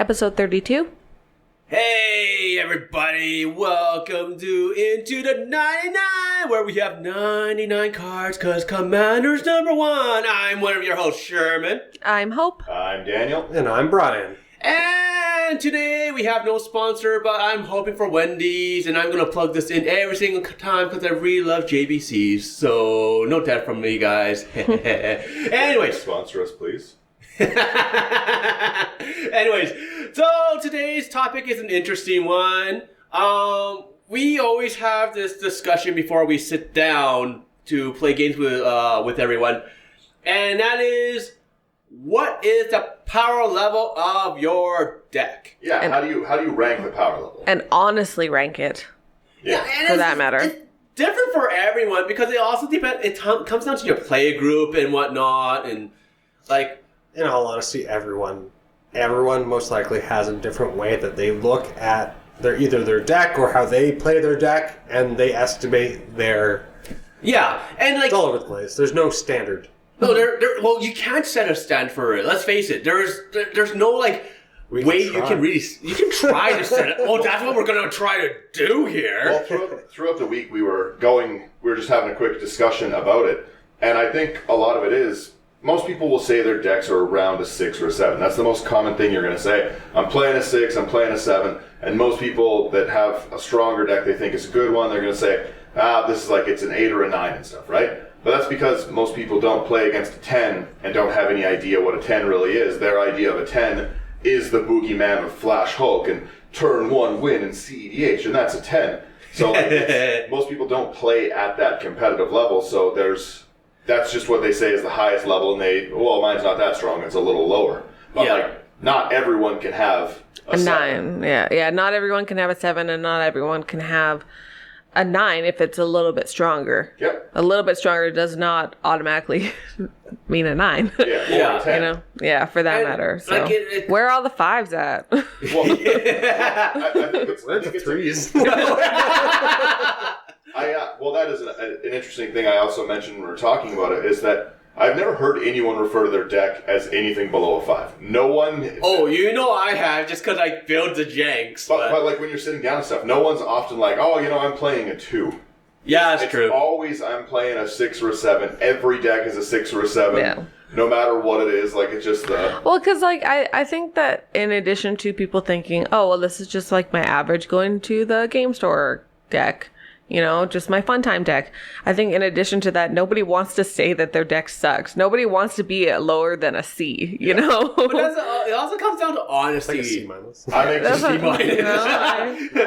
episode 32. Hey everybody, welcome to Into the 99, where we have 99 cards, cause Commander's number one. I'm one of your hosts, Sherman. I'm Hope. I'm Daniel. And I'm Brian. And today we have no sponsor, but I'm hoping for Wendy's, and I'm gonna plug this in every single time because I really love JBCs, so no debt from me, guys. Anyways. Sponsor us, please. Anyways, so today's topic is an interesting one. We always have this discussion before we sit down to play games with everyone, and that is, what is the power level of your deck? Yeah, And- how do you rank the power level? And honestly rank it. Yeah. and For that matter. It's different for everyone because it also depends. It comes down to your play group and whatnot, and like. In all honesty, everyone most likely has a different way that they look at either their deck or how they play their deck, and they estimate their... Yeah, and like... It's all over the place. There's no standard. No, well, you can't set a stand for it. Let's face it. There's no, like, way you can really... You can try to set it. Oh, that's what we're going to try to do here. Well, throughout the week, we were just having a quick discussion about it, and I think a lot of it is... Most people will say their decks are around a 6 or a 7. That's the most common thing you're going to say. I'm playing a 6, I'm playing a 7. And most people that have a stronger deck they think is a good one, they're going to say, this is like it's an 8 or a 9 and stuff, right? But that's because most people don't play against a 10 and don't have any idea what a 10 really is. Their idea of a 10 is the boogeyman of Flash Hulk and turn 1 win and CEDH, and that's a 10. So most people don't play at that competitive level, so that's just what they say is the highest level, and mine's not that strong, it's a little lower. But like, not everyone can have a 9. Yeah, not everyone can have a 7, and not everyone can have a 9 if it's a little bit stronger. Yep. A little bit stronger does not automatically mean a 9. Yeah, or a 10. You know? Yeah, for that matter. So, like where are all the 5s at? Well, I think it's... Where's the 3s? That is an interesting thing I also mentioned when we were talking about it, is that I've never heard anyone refer to their deck as anything below a 5. No one... Oh, I have, just because I build the janks. But like when you're sitting down and stuff, no one's often like, I'm playing a 2. Yeah, that's true. It's always, I'm playing a 6 or a 7. Every deck is a 6 or a 7. Yeah. No matter what it is, like, it's just the... Well, because, like, I think that in addition to people thinking, this is just, like, my average going to the game store deck, just my fun time deck. I think in addition to that, nobody wants to say that their deck sucks. Nobody wants to be lower than a C, you know? But it also comes down to honesty. Like a C minus. I make some C-minus.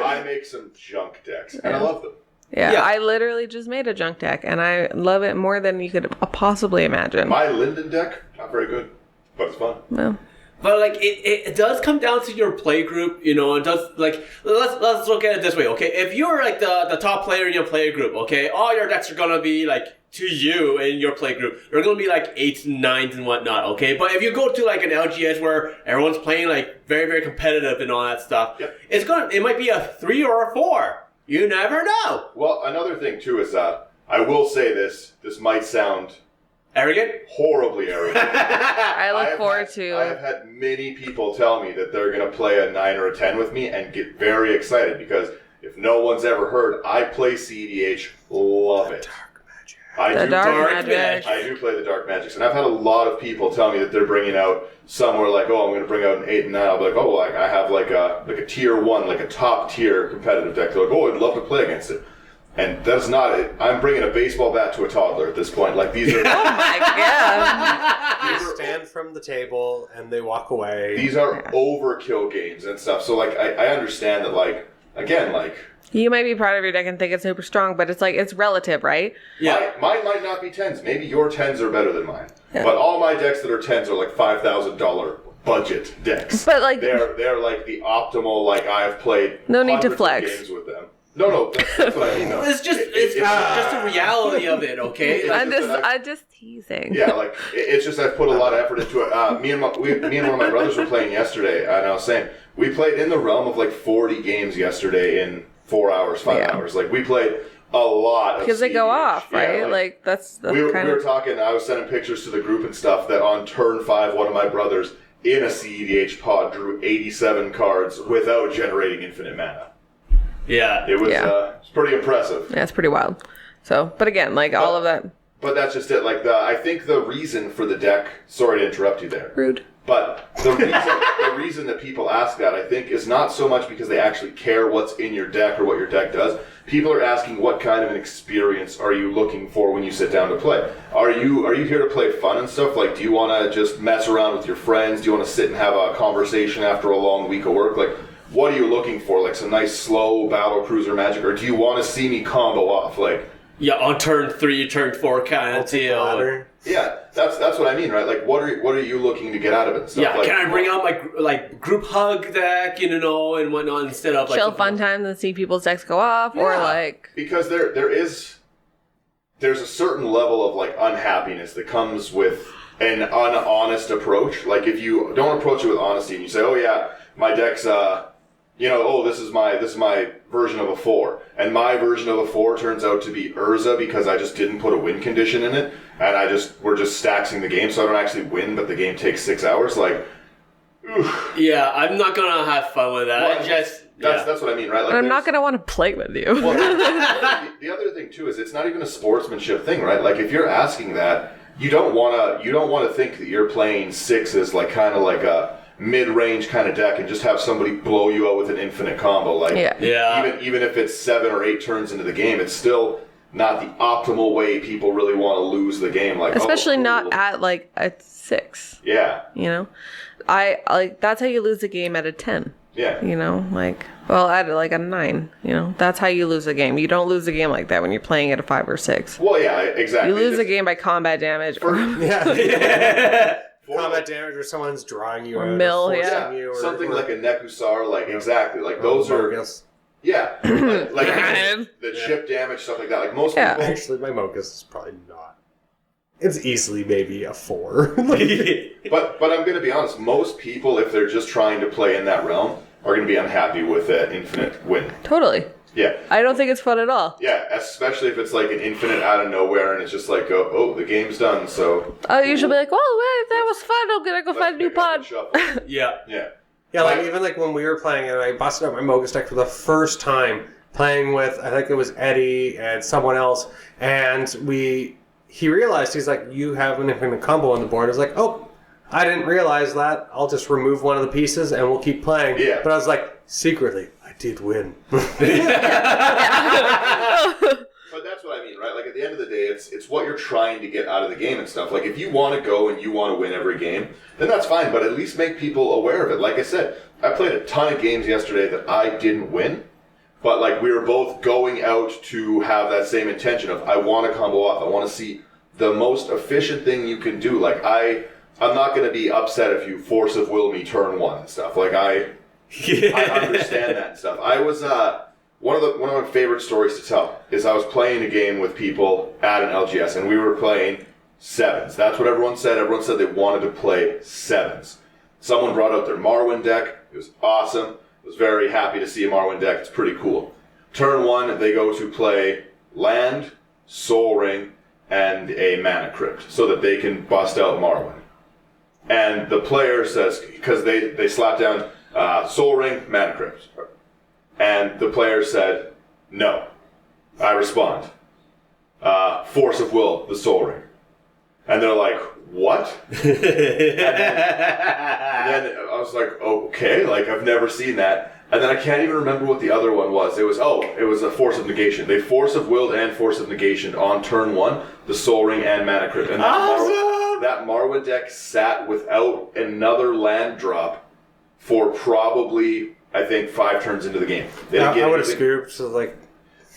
I make some junk decks, and I love them. Yeah, I literally just made a junk deck, and I love it more than you could possibly imagine. My Linden deck, not very good, but it's fun. Well, But like it does come down to your play group, It does, like, let's look at it this way, okay? If you're like the top player in your play group, okay, all your decks are gonna be like, to you in your play group, they're gonna be like 8s and 9s and whatnot, okay? But if you go to like an LGS where everyone's playing like very, very competitive and all that stuff, it might be a 3 or a 4. You never know. Well, another thing too is that I will say this might sound arrogant, horribly arrogant. I look forward to. I have had many people tell me that they're going to play a 9 or a 10 with me and get very excited because if no one's ever heard, I play CEDH, love it. I do play the Dark Magics, and I've had a lot of people tell me that they're bringing out somewhere like, I'm going to bring out an 8 and 9. I'll be like, I have like a tier 1, like a top tier competitive deck. They're like, I'd love to play against it. And that's not it. I'm bringing a baseball bat to a toddler at this point. Like, these are... Oh my god. They stand from the table and they walk away. These are overkill games and stuff. So, like, I understand that, like, again, like... You might be proud of your deck and think it's super strong, but it's like, it's relative, right? Yeah. Mine might not be 10s. Maybe your 10s are better than mine. Yeah. But all my decks that are 10s are like $5,000 budget decks. But like... They're like the optimal, like, I've played no need to flex. Games with them. No, that's what I mean. No. It's just the reality of it, okay? I'm just teasing. Yeah, like it's just I've put a lot of effort into it. Me and one of my brothers were playing yesterday, and I was saying we played in the realm of like 40 games yesterday in 4 hours, 5 hours. Like we played a lot because they go off, right? Yeah, like that's we were talking. I was sending pictures to the group and stuff that on turn 5, one of my brothers in a CEDH pod drew 87 cards without generating infinite mana. Yeah. It was it's pretty impressive. Yeah, it's pretty wild. So, but again, like all of that. But that's just it. Like I think the reason for the deck. Sorry to interrupt you there. Rude. But the reason that people ask that, I think, is not so much because they actually care what's in your deck or what your deck does. People are asking what kind of an experience are you looking for when you sit down to play. Are you here to play fun and stuff? Like, do you want to just mess around with your friends? Do you want to sit and have a conversation after a long week of work? Like, what are you looking for? Like some nice slow battle cruiser magic, or do you want to see me combo off? Like, yeah, on turn 3, turn 4 kind of deal. Yeah, that's what I mean, right? Like, what are you looking to get out of it? And stuff? Yeah, like, can I bring out my group hug deck, and whatnot instead of chill fun times and see people's decks go off, or like because there's a certain level of like unhappiness that comes with an unhonest approach. Like if you don't approach it with honesty and you say, oh yeah, my deck's this is my version of a 4, and my version of a 4 turns out to be Urza because I just didn't put a win condition in it, and we're just staxing the game, so I don't actually win, but the game takes 6 hours. Like, oof. Yeah, I'm not gonna have fun with that. Well, that's what I mean, right? Like, and I'm not gonna want to play with you. Well, the other thing too is it's not even a sportsmanship thing, right? Like if you're asking that, you don't want to think that you're playing 6s like kind of like a mid-range kind of deck and just have somebody blow you out with an infinite combo. Like, even if it's 7 or 8 turns into the game, it's still not the optimal way people really want to lose the game. Like, especially not at like a 6. Yeah. You know, I like that's how you lose a game at a 10. Yeah. You know, like, well, at like a 9. You know, that's how you lose a game. You don't lose a game like that when you're playing at a 5 or 6. Well, yeah, exactly. You lose a game by combat damage. Combat damage, or someone's drawing you, or out, mill, or you, or something like a Nekusar, like exactly, like those are, yeah, like the chip damage, stuff like that. Like most people, actually, my Mogus is probably not. It's easily maybe a 4. but I'm going to be honest. Most people, if they're just trying to play in that realm, are going to be unhappy with an infinite win. Totally. Yeah. I don't think it's fun at all. Yeah, especially if it's like an infinite out of nowhere and it's just like, oh, the game's done, so... I'll usually be like, well, wait, that was fun, I'm gonna go find a new pod. Yeah. Yeah, like even like when we were playing and I busted out my Mogus deck for the first time, playing with, I think it was Eddie and someone else, and he realized, he's like, you have an infinite combo on the board. I was like, oh, I didn't realize that. I'll just remove one of the pieces and we'll keep playing. Yeah. But I was like, secretly, I did win. But that's what I mean, right? Like at the end of the day, it's what you're trying to get out of the game and stuff. Like if you want to go and you want to win every game, then that's fine. But at least make people aware of it. Like I said, I played a ton of games yesterday that I didn't win, but like we were both going out to have that same intention of I want to combo off. I want to see the most efficient thing you can do. Like I'm not going to be upset if you force of will me turn 1 and stuff. Like I understand that and stuff. I was one of my favorite stories to tell is I was playing a game with people at an LGS and we were playing 7s. That's what everyone said. Everyone said they wanted to play 7s. Someone brought out their Marwyn deck. It was awesome. I was very happy to see a Marwyn deck. It's pretty cool. Turn 1, they go to play land, Soul Ring, and a Mana Crypt so that they can bust out Marwyn. And the player says, because they slap down Soul Ring, Mana Crypt. And the player said, no. I respond, Force of Will, the Soul Ring. And they're like, what? and then I was like, okay, like I've never seen that. And then I can't even remember what the other one was. It was a Force of Negation. They Force of Willed and Force of Negation on turn 1, the Soul Ring and Mana Crypt. And that Marwyn deck sat without another land drop for probably, I think, 5 turns into the game. I would have scooped, so like...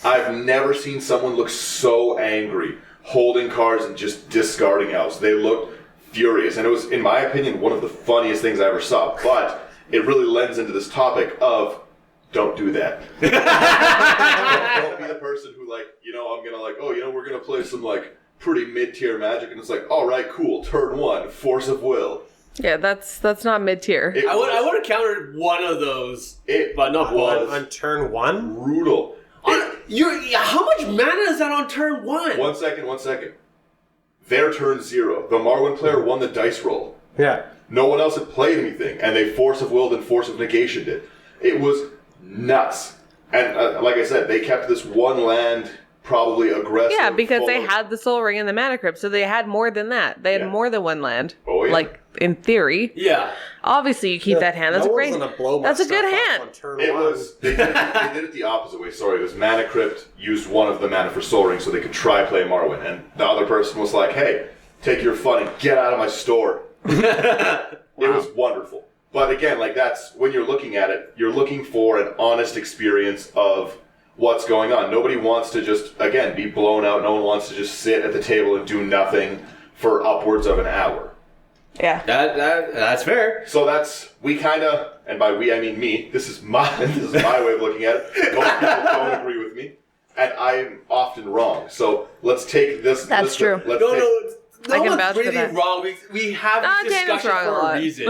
I've never seen someone look so angry, holding cards and just discarding elves. They looked furious. And it was, in my opinion, one of the funniest things I ever saw. But it really lends into this topic of don't do that. Don't be the person who I'm going to we're going to play some pretty mid-tier Magic. And it's like, all right, cool, turn 1, Force of Will. Yeah, that's not mid-tier. I would have countered one of those, but not one. On turn 1? Brutal. How much mana is that on turn 1? 1 second. Their turn 0. The Marwyn player won the dice roll. Yeah. No one else had played anything, and they Force of Willed and Force of Negation it. It was nuts. And like I said, they kept this one land probably aggressive. Yeah, because they had the Soul Ring and the Mana Crypt, so they had more than that. They had more than one land. Oh, yeah. Like, in theory. Yeah. Obviously, you keep that hand. That's great. That's a good hand. It was. They did it the opposite way. Sorry, it was Mana Crypt used one of the mana for Soul Ring so they could try play Marwyn, and the other person was like, "Hey, take your fun and get out of my store." It was wonderful. But again, like that's when you're looking at it, you're looking for an honest experience of what's going on. Nobody wants to just, again, be blown out. No one wants to just sit at the table and do nothing for upwards of an hour. Yeah. That's fair. So we kind of, and by we I mean me, this is my way of looking at it. Most people don't agree with me, and I'm often wrong. So let's take this. That's true. No can one's vouch for really that. wrong. We have this Daniel's discussion wrong for a lot. a reason.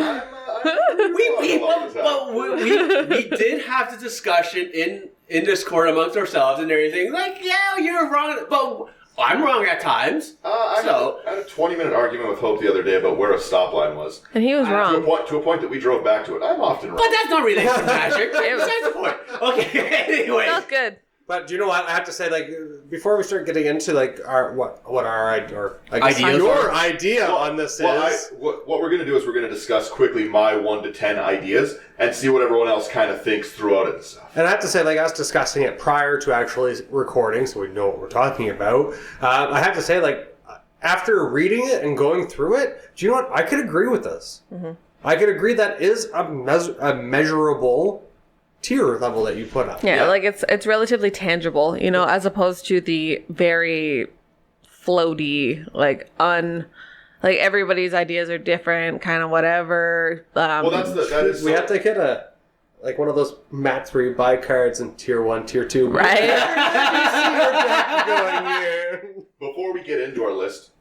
We did have the discussion in Discord amongst ourselves and everything. Like, yeah, you're wrong, but I'm wrong at times. I had a 20-minute argument with Hope the other day about where a stop line was. And he was wrong. To a point that we drove back to it. I'm often wrong. But that's not related to magic. Besides the point. Okay, anyway. That's good. But do you know what I have to say? Like before we start getting into like our Ideas your idea on this is. What we're going to do is we're going to discuss quickly my 1 to 10 ideas and see what everyone else kind of thinks throughout it and stuff. And I have to say, like us discussing it prior to actually recording, so we know what we're talking about. I have to say, like after reading it and going through it, do you know what? I could agree with this. Mm-hmm. I could agree that is a measurable tier level that you put up. Yeah, like it's relatively tangible, you know, as opposed to the very floaty, like everybody's ideas are different, kind of whatever. Well, that is. We have to get one of those mats where you buy cards in tier 1, tier 2. Right. Before we get into our list,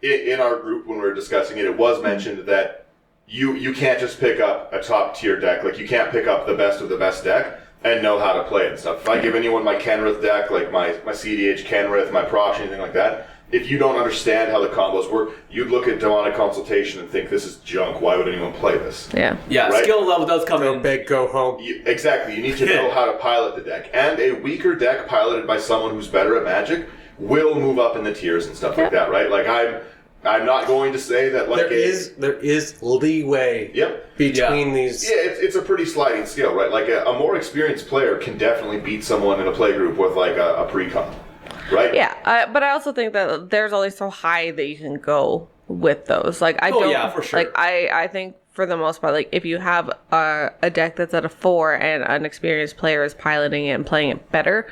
in our group when we were discussing it, it was mentioned that you can't just pick up a top tier deck. Like you can't pick up the best of the best deck and know how to play it and stuff. If I give anyone my Kenrith deck, like my CDH Kenrith, my Prosh, anything like that, if you don't understand how the combos work, you'd look at Demonic Consultation and think this is junk. Why would anyone play this? Yeah. Yeah, right? Skill level does come in. Go big, go home. Exactly. You need to know how to pilot the deck. And a weaker deck piloted by someone who's better at Magic will move up in the tiers and stuff like that, right? Like I'm not going to say that like there is leeway between these. Yeah, it's a pretty sliding scale, right? Like a more experienced player can definitely beat someone in a play group with like a pre-con, right? Yeah, but I also think that there's only so high that you can go with those. Like for sure. Like I think for the most part, like if you have a deck that's at a 4 and an experienced player is piloting it and playing it better,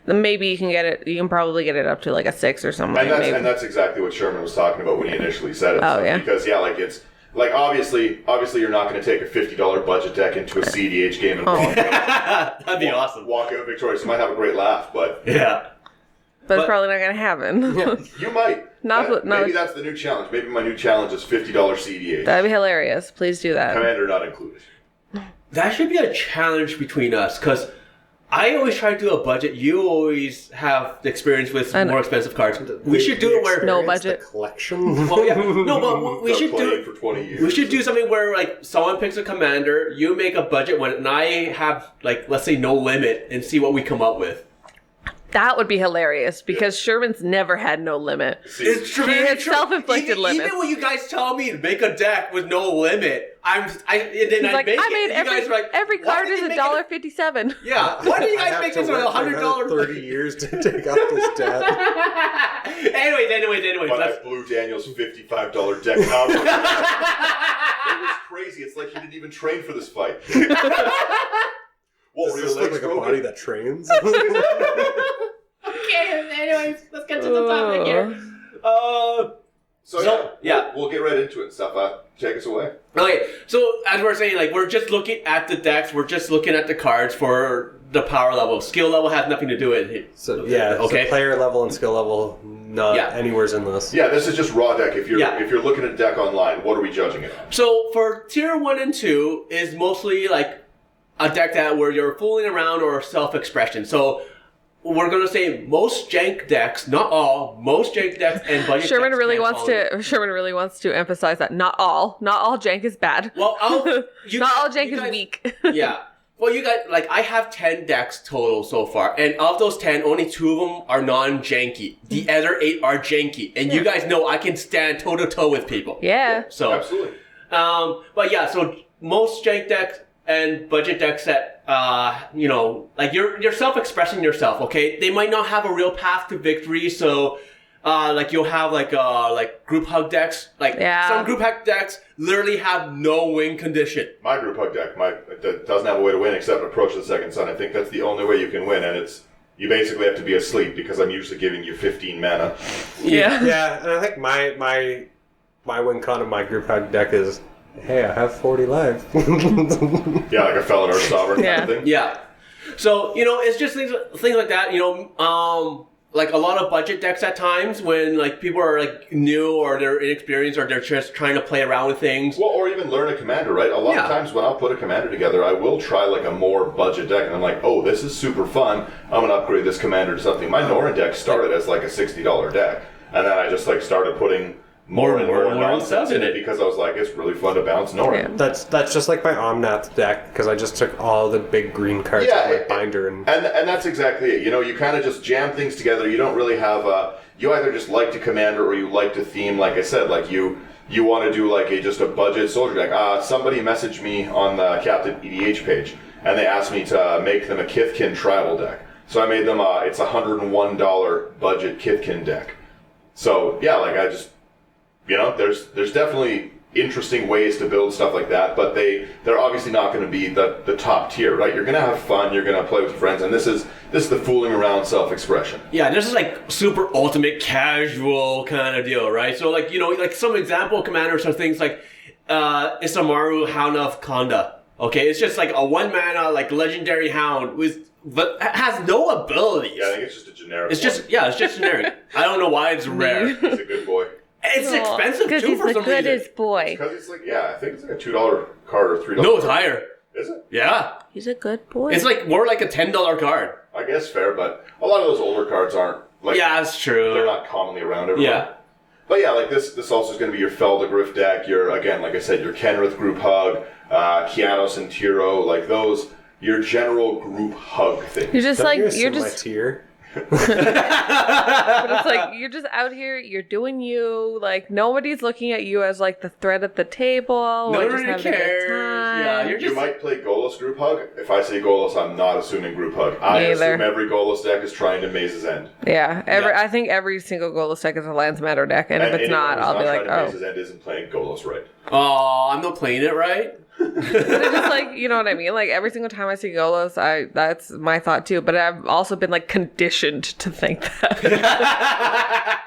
then maybe you can get it. You can probably get it up to like a 6 or something. And that's exactly what Sherman was talking about when he initially said it. Oh, yeah. Because like it's like obviously you're not going to take a $50 budget deck into a CDH game and That'd be awesome. Walk out victorious. You might have a great laugh, but But it's probably not going to happen. you might. Maybe that's the new challenge. Maybe my new challenge is $50 CDH. That'd be hilarious. Please do that. Commander not included. That should be a challenge between us, because I always try to do a budget. You always have the experience with more expensive cards. We should do it where no budget collection. Well, yeah, no, but we should do for 20 years. We should do something where like someone picks a commander, you make a budget one, and I have like let's say no limit, and see what we come up with. That would be hilarious because Sherman's never had no limit. It's true. He had self-inflicted limits. Even when you guys tell me to make a deck with no limit, I made every card is $1.57. Yeah. Why do you guys make this with $100? 30 years to take out this debt. Anyways. But I blew Daniel's $55 deck out. It was crazy. It's like he didn't even train for this fight. Does this look like a body that trains? Okay, anyways, let's get to the topic here. We'll get right into it and stuff. Take us away. Okay, so as we're saying, like we're just looking at the decks, we're just looking at the cards for the power level. Skill level has nothing to do with it. So player level and skill level, not anywhere's in this. Yeah, this is just raw deck. If you're looking at a deck online, what are we judging it on? So for tier 1 and 2 is mostly like a deck that where you're fooling around or self-expression. So we're gonna say most jank decks, not all, most jank decks and budget Sherman decks really can't wants follow you. to. Sherman really wants to emphasize that not all jank is bad. Well, not all jank is weak. Yeah. Well, you guys, like, I have 10 decks total so far, and of those 10, only 2 of them are non-janky. The other 8 are janky, and you guys know I can stand toe-to-toe with people. Yeah. So, Absolutely. but yeah, so most jank decks and budget decks that, you know, like, you're self-expressing yourself, okay? They might not have a real path to victory, so... like you'll have like group hug decks. Like some group hug decks literally have no win condition. My group hug deck doesn't have a way to win except approach the second sun. I think that's the only way you can win, and you basically have to be asleep because I'm usually giving you 15 mana. Yeah. Yeah, and I think my win con of my group hug deck is, hey, I have 40 life. Yeah, like a Felon or Sovereign kind of thing. Yeah. So, you know, it's just things like that, you know, like a lot of budget decks at times when like people are like new or they're inexperienced or they're just trying to play around with things. Well, or even learn a commander, right? A lot of times when I'll put a commander together, I will try like a more budget deck, and I'm like, oh, this is super fun. I'm gonna upgrade this commander to something. My Norrin deck started as like a $60 deck, and then I just like started putting more and more nonsense in it because I was like, it's really fun to bounce Norrin. Yeah. That's just like my Omnath deck, because I just took all the big green cards out of my binder and that's exactly it. You know, you kind of just jam things together. You don't really have you either just like to commander or you like to theme. Like I said, like you want to do like just a budget soldier deck. Somebody messaged me on the Captain EDH page and they asked me to make them a Kithkin tribal deck. So I made them it's a $101 budget Kithkin deck. So yeah, like I just, you know, there's definitely interesting ways to build stuff like that, but they're obviously not going to be the top tier, right? You're going to have fun, you're going to play with friends, and this is the fooling around self-expression. Yeah, this is like super ultimate casual kind of deal, right? So like, you know, like some example commanders are things like Isamaru Hound of Kanda. Okay, it's just like a 1 mana like legendary hound but has no abilities. Yeah, I think it's just a generic It's just generic. I don't know why it's rare. He's a good boy. It's expensive too he's for the some reason. goodest boy. Because it's like, I think it's like a $2 card or $3 No, it's card. higher. Is it? Yeah. He's a good boy. It's like more like a $10 card. I guess fair, but a lot of those older cards aren't like That's true. they're not commonly around everywhere. Yeah. But yeah, like this also is going to be your Feldegriff deck. Your again, like I said, your Kenrith group hug, Kianos and Tiro, like those. Your general group hug thing. You're just Don't like you you're assume my just tier? but it's like you're just out here, you're doing you, like nobody's looking at you as like the threat at the table. Nobody just having a cares. good time. Yeah, you're You just might play Golos group hug. If I say Golos, I'm not assuming group hug. I Neither. assume every Golos deck is trying to Maze's End. Yeah, Yeah. I think every single Golos deck is a Lance Matter deck, and if it's anyone not, who's I'll be trying like, to oh. Maze's End isn't playing Golos right. Oh, I'm not playing it right. But it's just like, you know what I mean? Like every single time I see Golos, that's my thought too. But I've also been like conditioned to think that.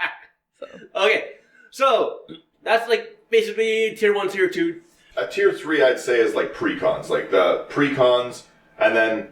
Okay, so that's like basically tier 1, tier 2. A tier 3, I'd say, is like precons. Like the precons, and then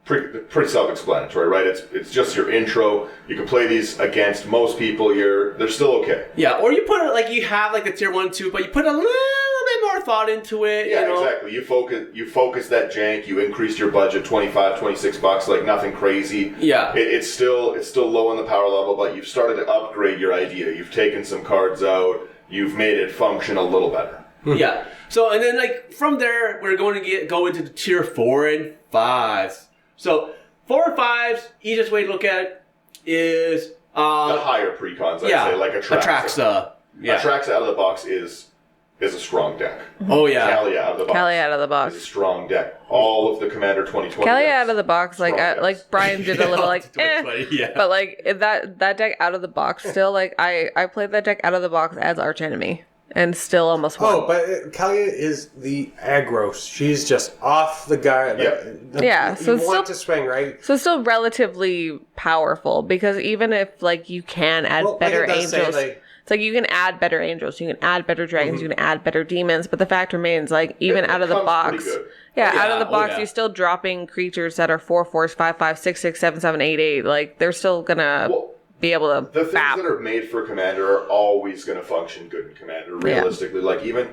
pretty self-explanatory, right? It's just your intro. You can play these against most people. They're still okay. Yeah, or you put it like you have like the tier 1, 2, but you put a little bit more thought into it. Yeah, you know? exactly. You focus that jank. You increased your budget $25, $26, like nothing crazy. Yeah. It's still low on the power level, but you've started to upgrade your idea. You've taken some cards out. You've made it function a little better. Yeah. So and then like from there we're going to go into the tier 4 and 5s. So 4 and 5s, easiest way to look at it is The higher precons, I'd say, like Atraxa. Yeah. Atraxa out of the box is a strong deck. Oh yeah. Kalia out of the box. Kelly out of the is a box. strong deck. All of the Commander 2020 Kelly decks, out of the box, like strong decks. like Brian did a little like, Yeah. but like that deck out of the box still like I played that deck out of the box as arch enemy and still almost won. Oh, but Kalia is the aggro. She's just off the guy. Yeah, so you it's want still- to swing, right? So it's still relatively powerful because even if like you can add Well, like better it does say, angels, like- it's like you can add better angels, you can add better dragons, you can add better demons, but the fact remains like even It out of the comes box, pretty good. out of the Yeah, box, yeah. you're still dropping creatures that are 4/4s, 5/5, 6/6, 7/7, 8/8. Like they're still gonna Well, be able to The things bap. that are made for Commander are always going to function good in Commander, realistically. Like, even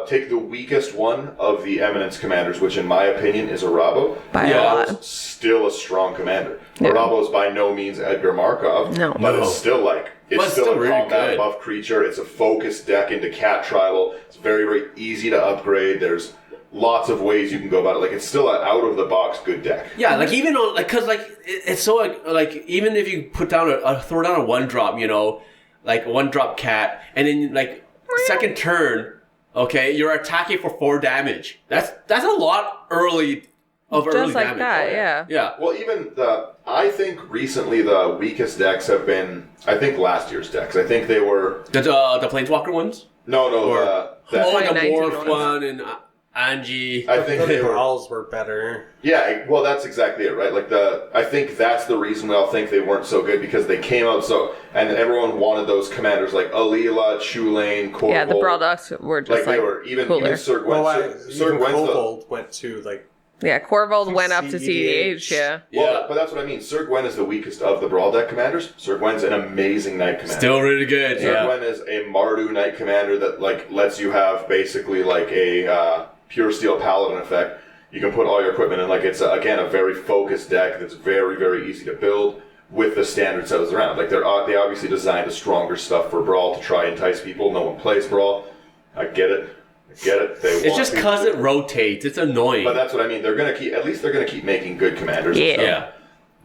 Take the weakest one of the Eminence commanders, which in my opinion is Arabo. By a lot. Still a strong commander. Yeah. Arabo is by no means Edgar Markov, but it's still like it's still a really combat good. buff creature. It's a focused deck into cat tribal. It's very, very easy to upgrade. There's lots of ways you can go about it. Like it's still an out of the box good deck. Yeah, like even on like because like it's so like even if you put down throw down a 1-drop, you know, like 1-drop cat, and then like second turn. Okay, you're attacking for 4 damage. That's a lot early Just early like damage. that, yeah. Yeah. Well, even I think recently the weakest decks have been, I think last year's decks. I think they were The Planeswalker ones? no, the 2019 Morph ones. one and Angie. I think The they were. brawls were better. Yeah, well, that's exactly it, right? Like I think that's the reason we all think they weren't so good because they came out and everyone wanted those commanders like Alila, Chulane, Corvold. Yeah, the Brawl Ducks were just Like they were even cooler. Sir Well, Gwen. Sir even Gwen's the Kobold went to like. Yeah, Corvold went up to CEDH. CEDH, yeah. Well, but that's what I mean. Sir Gwen is the weakest of the Brawl deck commanders. Sir Gwen's an amazing knight commander. Still really good. Sir Yeah. Gwen is a Mardu knight commander that like lets you have basically like a pure steel paladin effect. You can put all your equipment in. Like it's again a very focused deck that's very, very easy to build with the standard sets around. Like they obviously designed a stronger stuff for Brawl to try and entice people. No one plays Brawl. I get it. It's just because it rotates. It's annoying. But that's what I mean. They're gonna keep making good commanders. and Yeah. stuff. Yeah.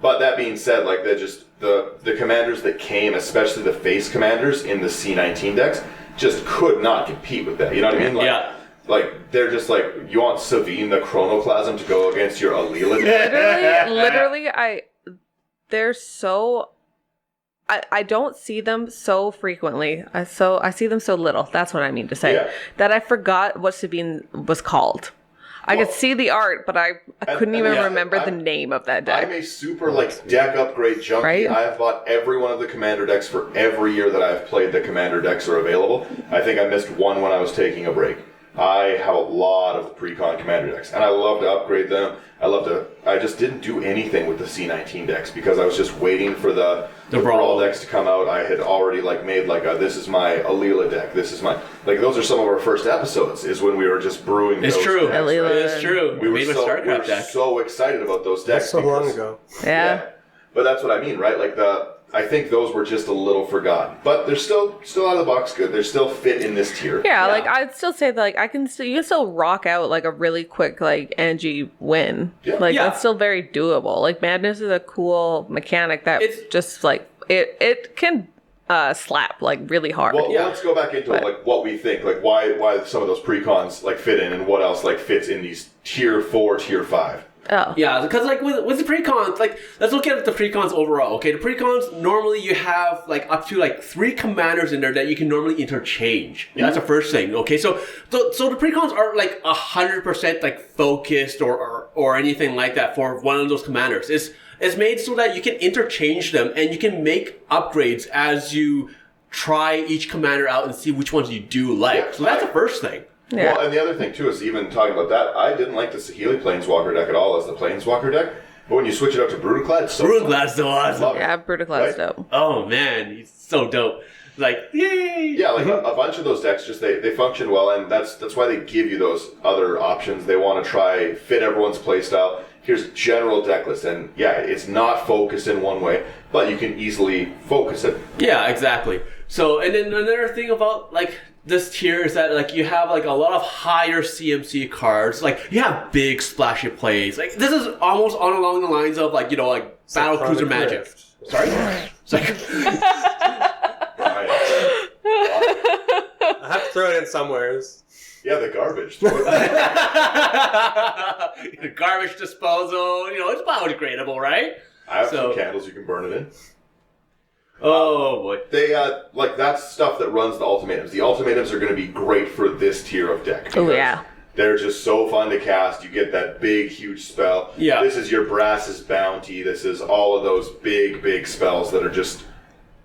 But that being said, like the commanders that came, especially the face commanders in the C19 decks, just could not compete with that. You know what I mean? Like, Yeah. Like they're just like you want Savine the Chronoplasm to go against your Alila. Literally, they're so. I don't see them so frequently. I see them so little. That's what I mean to say. Yeah. That I forgot what Sabine was called. I could see the art, but I couldn't even remember the name of that deck. I'm a super like deck upgrade junkie. Right? I have bought every one of the commander decks for every year that I've played. The commander decks are available. I think I missed one when I was taking a break. I have a lot of the pre-con commander decks, and I love to upgrade them. I just didn't do anything with the C19 decks because I was just waiting for the Brawl decks to come out. I had already like made like this is my Alila deck. This is my like those are some of our first episodes. Is when we were just brewing. It's those true. decks, Alila. right? It's true. We were made a so, StarCraft deck. so excited about those decks. That's so long because- ago. Yeah. But that's what I mean, right? Like I think those were just a little forgotten, but they're still out of the box good. They're still fit in this tier. Yeah, like I'd still say that like you can still rock out like a really quick like Angie win. Yeah. Like Yeah. that's still very doable. Like Madness is a cool mechanic that It's- just like it can slap like really hard. Well, let's go back into like what we think, like why some of those precons like fit in, and what else like fits in these tier 4, tier 5. Oh. Yeah, because like with the precons, like let's look at the precons overall. Okay, the precons normally you have like up to like 3 commanders in there that you can normally interchange. Yeah. That's the first thing. Okay, so the precons are like 100% like focused or anything like that for one of those commanders. It's made so that you can interchange them and you can make upgrades as you try each commander out and see which ones you do like. Yeah, So that's the first thing. Yeah. Well, and the other thing too is even talking about that, I didn't like the Saheeli Planeswalker deck at all as the Planeswalker deck, but when you switch it up to Brutaclad, it's so fun. Brutaclad's so awesome. Love it. Yeah, Brutaclad's Right? dope. Oh man, he's so dope. Like, yay! Yeah, like a bunch of those decks just they function well, and that's why they give you those other options. They want to try fit everyone's playstyle. Here's general deck list, and yeah, it's not focused in one way, but you can easily focus it. Yeah, exactly. So, and then another thing about like this tier is that like you have like a lot of higher CMC cards. Like you have big splashy plays. Like this is almost on along the lines of like like Battle Cruiser Magic. Rift. Sorry. It's like, Right. I have to throw it in somewheres. Yeah, the garbage. garbage disposal. It's biodegradable, right? I have So- some candles you can burn it in. Oh boy. They like that's stuff that runs the ultimatums. The ultimatums are going to be great for this tier of deck. Oh, because yeah. They're just so fun to cast. You get that big, huge spell. Yeah. This is your Brass's Bounty. This is all of those big, big spells that are just,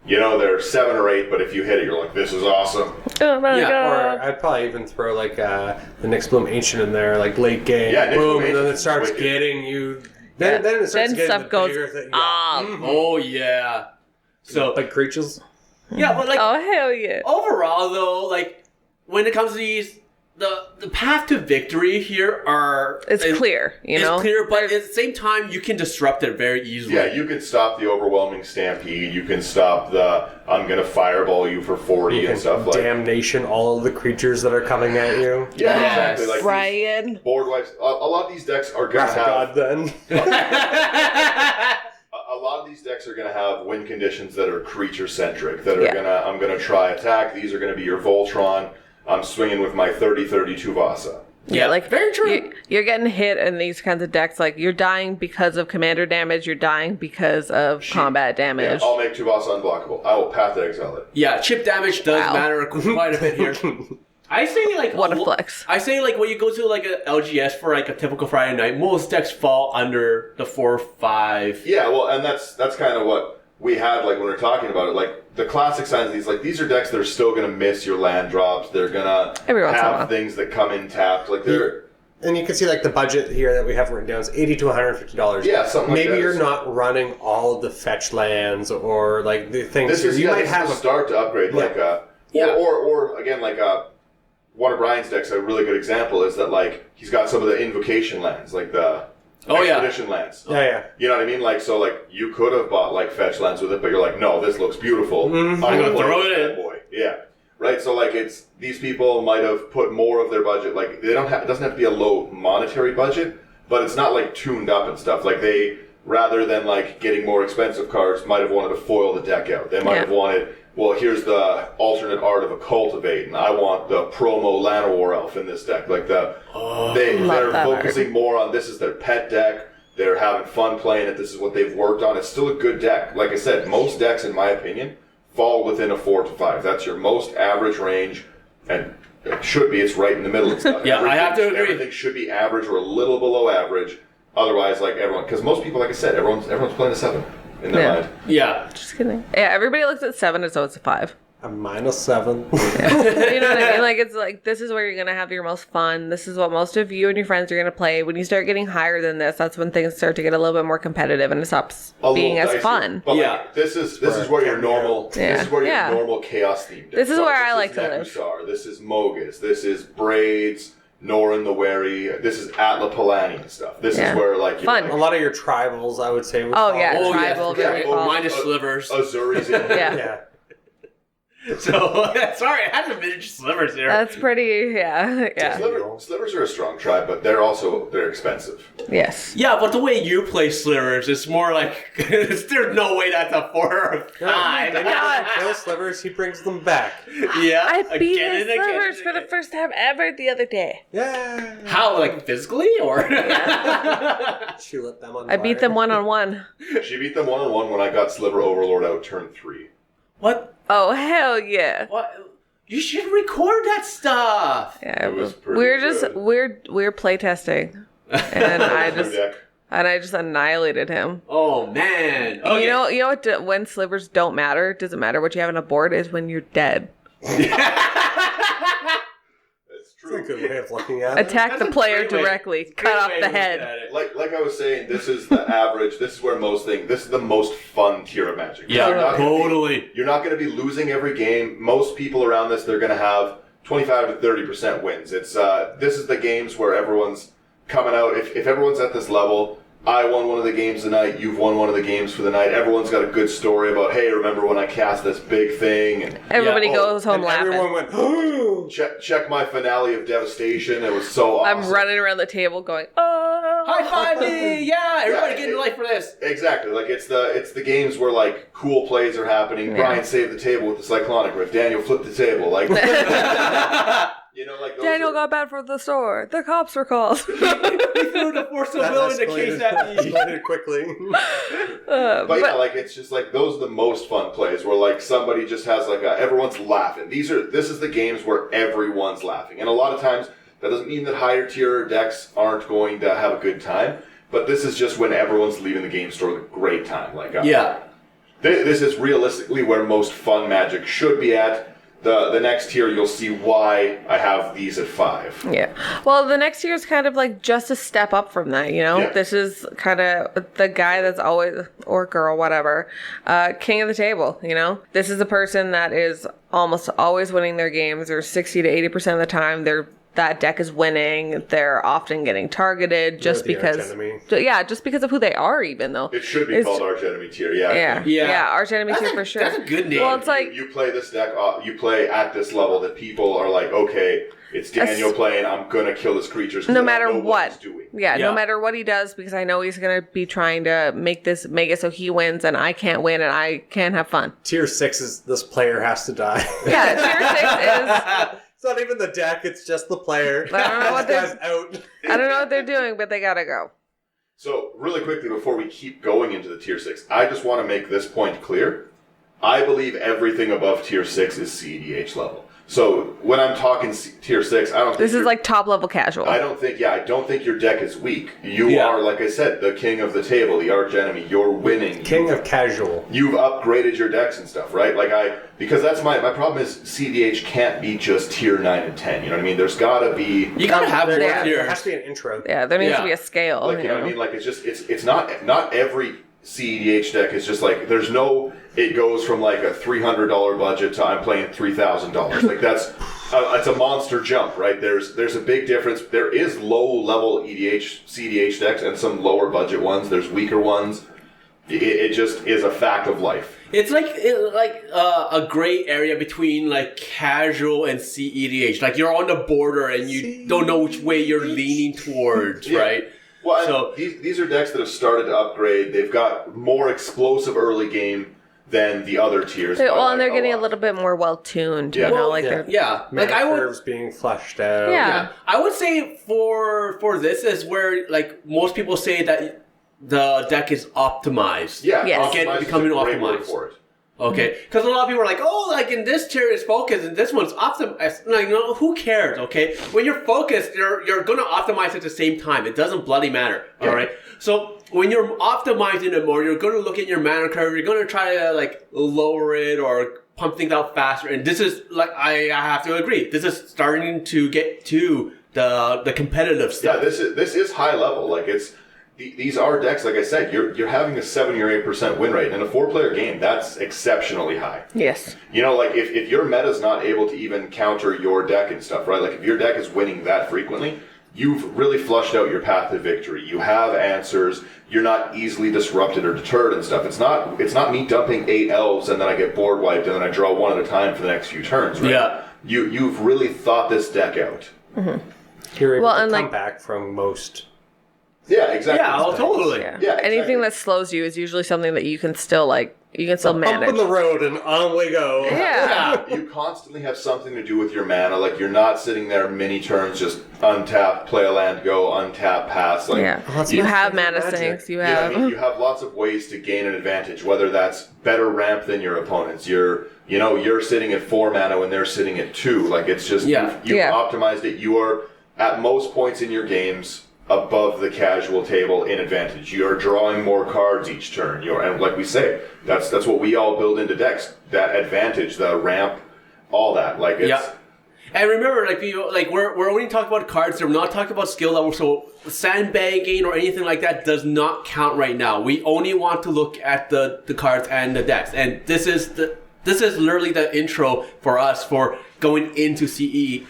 they're 7 or 8, but if you hit it, you're like, this is awesome. Oh my Yeah, god. Or I'd probably even throw like the Nyx Bloom Ancient in there, like late game. Yeah, Nyx Bloom boom, and then it Ancient's starts wicked. getting you. Then it starts Then getting stuff the goes bigger thing. off. Oh yeah. So Like creatures. yeah, but like Oh hell yeah. overall though, like when it comes to these the path to victory here It's clear, you know? It's clear, but at the same time, you can disrupt it very easily. Yeah, you can stop the overwhelming stampede. You can stop the I'm going to fireball you for 40 and stuff like that. Damnation, all of the creatures that are coming at you. Yeah, Yes. exactly. Like Ryan. board wipes. A lot of these decks are going to have. God, then. A lot of these decks are going to have win conditions that are creature centric. That are Yeah. I'm going to try attack. These are going to be your Voltron. I'm swinging with my 30/30 Tuvasa. Yeah, like very true. You're getting hit in these kinds of decks. Like you're dying because of commander damage. You're dying because of combat Yeah, damage. I'll make Tuvasa unblockable. I will Path to Exile it. Yeah, chip damage does Wow. matter quite a bit here. I say like What a flex. I say like when you go to like a LGS for like a typical Friday night, most decks fall under the 4-5. Yeah, well, and that's kind of what we had like when we were talking about it. Like the classic signs of these are decks that are still going to miss your land drops. They're going Every to once in a while. have things that come in tapped. Like they're And you can see like the budget here that we have written down is $80 to $150. Yeah, something like Maybe that. you're not running all of the fetch lands or like the things. this is you might this have is a start to upgrade. Like or again like one of Brian's decks. A really good example is that like he's got some of the invocation lands, like the expedition lands. Yeah. You know what I mean? Like so, like you could have bought like fetch lands with it, but you're like, no, this looks beautiful. I'm gonna throw play it this in. bad boy. Yeah. Right, so like it's these people might have put more of their budget. Like they don't have. It doesn't have to be a low monetary budget, but it's not like tuned up and stuff. Like they rather than like getting more expensive cards, might have wanted to foil the deck out. They might have wanted. Well, here's the alternate art of a cultivate, and I want the promo Llanowar Elf in this deck. Like they're that focusing more on this is their pet deck. They're having fun playing it. This is what they've worked on. It's still a good deck. Like I said, most decks, in my opinion, fall within a 4 to 5. That's your most average range, and it should be. It's right in the middle and stuff. Yeah, I have to agree. Everything should be average or a little below average. Otherwise, like everyone, because most people, like I said, everyone's playing a 7 in their mind. Yeah. Just kidding. Yeah, everybody looks at 7 and so it's a 5. A -7. You know what I mean? Like it's like this is where you're gonna have your most fun. This is what most of you and your friends are gonna play. When you start getting higher than this, that's when things start to get a little bit more competitive and it stops A being little as dicey. fun. But Yeah. like, this is where your normal this is where your Yeah. normal chaos theme. This is where I like to live. Nekusar, this is Mogus. This is Braids. Norin the Wary. This is Atla Palani and stuff. This Yeah. is where like Fun. A lot of your tribals, I would say. Would Oh fall. yeah, Oh, tribal, yeah. very Oh, fall. mine is slivers. Azuri's in Yeah. Yeah. So sorry, I had to manage slivers here. That's pretty. Yeah. Slivers are a strong tribe, but they're expensive. Yes. Yeah, but the way you play slivers, it's more like there's no way that's a 4 or a 5. Kill slivers, he brings them back. Yeah, I beat again his and again slivers and for the again. first time ever the other day. Yeah. How, like physically, or? She lit them on I beat them 1-on-1. She beat them 1-on-1 when I got Sliver Overlord out turn 3. What? Oh hell yeah. What? You should record that stuff. Yeah, It was pretty we're just good. we're playtesting, and I New just deck. annihilated him. Oh man. Okay. You know what? When slivers don't matter, it doesn't matter what you have on a board. Is when you're dead. It's That's a true. good way of looking at it. Attack That's the a player great way- directly. great Cut off way the to look head. at it. Like I was saying, this is the average. This is where this is the most fun tier of Magic. Yeah, You're not gonna be- totally. You're not going to be losing every game. Most people around this, they're going to have 25 to 30% wins. It's this is the games where everyone's coming out. If everyone's at this level, I won one of the games tonight. You've won one of the games for the night. Everyone's got a good story about, hey, remember when I cast this big thing? And Everybody Yeah. goes home And laughing. everyone went, oh! check my finale of Devastation. It was so awesome. I'm running around the table going, oh. High five me! Yeah, everybody Yeah, get in life for this. Exactly. Like it's the games where like cool plays are happening. Yeah. Brian saved the table with the Cyclonic Rift. Daniel flipped the table. Like you know, like those Daniel are- got bad for the store. The cops were called. He threw the force of will in the case at me. escalated quickly. But yeah, like it's just like those are the most fun plays where like somebody just has like everyone's laughing. This is the games where everyone's laughing, and a lot of times that doesn't mean that higher tier decks aren't going to have a good time. But this is just when everyone's leaving the game store with a great time. Like Yeah. this is realistically where most fun Magic should be at. The next tier, you'll see why I have these at 5. Yeah. Well, the next year is kind of like just a step up from that, you know? Yeah. This is kind of the guy that's always, or girl, whatever, king of the table, you know? This is the person that is almost always winning their games, or 60 to 80% of the time. that deck is winning. They're often getting targeted just the because, archenemy. just because of who they are. Even though It should be It's- called Arch Enemy Tier. Yeah. I yeah, think. yeah, Arch Enemy That's tier a- for sure. that's a good name. Well, it's like You play this deck. You play at this level that people are like, okay, it's Daniel playing. I'm gonna kill his creatures. 'cause no I matter know what, he's doing. no Yeah. matter what he does, because I know he's gonna be trying to make it so he wins and I can't win and I can't have fun. Tier 6 is this player has to die. Yeah, tier 6 is. It's not even the deck, it's just the player. I don't know what This guy's out. I don't know what they're doing, but they gotta go. So, really quickly, before we keep going into the Tier 6, I just want to make this point clear. I believe everything above Tier 6 is CEDH level. So, when I'm talking Tier 6, I don't think This is you're- like top level casual. I don't think your deck is weak. You Yeah. are, like I said, the king of the table, the arch enemy. You're winning. King of casual. You've upgraded your decks and stuff, right? Because that's my problem is CDH can't be just tier 9 and 10. You know what I mean? There's gotta be, You gotta have more There has tiers. to be an intro. Yeah, there needs Yeah. to be a scale. like, you know what I mean? Like, it's not every CEDH deck is just like, there's no, it goes from like a $300 budget to I'm playing $3,000. Like, that's, it's a monster jump, right? There's a big difference. There is low level CEDH decks and some lower budget ones. There's weaker ones. It just is a fact of life. It's like a gray area between like casual and CEDH. Like you're on the border and you don't know which way you're leaning towards, Yeah. right? Well, So- these are decks that have started to upgrade. They've got more explosive early game than the other tiers. Well, and they're getting a lot. little bit more well tuned. Yeah. You know, Well, like yeah. they're Yeah, like Mana I would. curves being fleshed out. Yeah. Yeah, I would say for this is where like most people say that the deck is optimized. Yeah, Yes. optimized is Becoming a great word optimized. for it. Okay, because a lot of people are like, oh, like in this tier is focused and this one's optimized. Like, no, who cares? Okay, when you're focused, you're gonna optimize at the same time. It doesn't bloody matter. Yeah. All right. So when you're optimizing it more, you're gonna look at your mana curve. You're gonna try to like lower it or pump things out faster. And this is like I have to agree. This is starting to get to the competitive Yeah, stuff. this is high level. Like these are decks. Like I said, you're having a 70 or 8% win rate in a 4-player game. That's exceptionally high. yes. You know, like if your meta's not able to even counter your deck and stuff, right? Like if your deck is winning that frequently, you've really flushed out your path to victory. You have answers. You're not easily disrupted or deterred and stuff. It's not me dumping 8 elves and then I get board wiped and then I draw one at a time for the next few turns, right? Yeah. You've really thought this deck out. You're able Well, to and, come like- back from most. Yeah, exactly. Yeah, oh, totally. Yeah. Yeah, exactly. Anything that slows you is usually something that you can still Bump manage. in the road and on we go. Yeah. You constantly have something to do with your mana. Like you're not sitting there many turns just untap, play a land, go, untap, pass. Like Yeah. that's You my have favorite mana magic. sinks. You yeah, I have. mean, you have lots of ways to gain an advantage. Whether that's better ramp than your opponents, you're sitting at 4 mana when they're sitting at 2. Like it's just Yeah. you've Yeah. optimized it. You are at most points in your games above the casual table in advantage. You are drawing more cards each turn. And like we say, that's what we all build into decks. That advantage, the ramp, all that. Like it's Yeah. And remember, we're only talking about cards. We're not talking about skill level. So sandbagging or anything like that does not count right now. We only want to look at the cards and the decks. And this is literally the intro for us for going into CEDH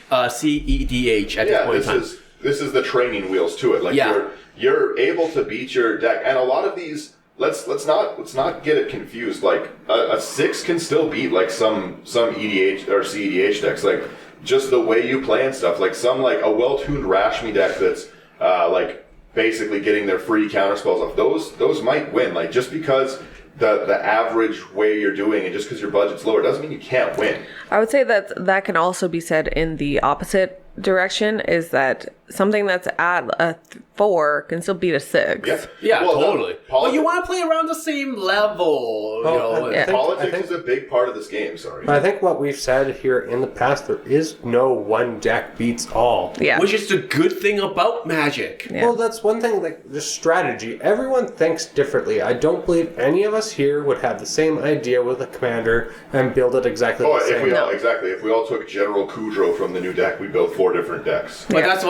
at this point in time. This is the training wheels to it. Like Yeah. you're able to beat your deck, and a lot of these. Let's not get it confused. Like a 6 can still beat like some EDH or CEDH decks. Like just the way you play and stuff. Like some like a well-tuned Rashmi deck that's like basically getting their free counter spells off. Those might win. Like just because the average way you're doing and just because your budget's lower doesn't mean you can't win. I would say that can also be said in the opposite direction, is that something that's at a 4 can still beat a 6. Yeah, Yeah, Well, totally. But politics- you want to play around the same level. Well, Yeah. Politics I think- is a big part of this game. Sorry. But I think what we've said here in the past, there is no one deck beats all. Yeah. Which is the good thing about Magic. Yeah. Well, that's one thing, like, just strategy. Everyone thinks differently. I don't believe any of us here would have the same idea with a commander and build it exactly the If same. we all took General Kudrow from the new deck we built 4 4 different decks. But that's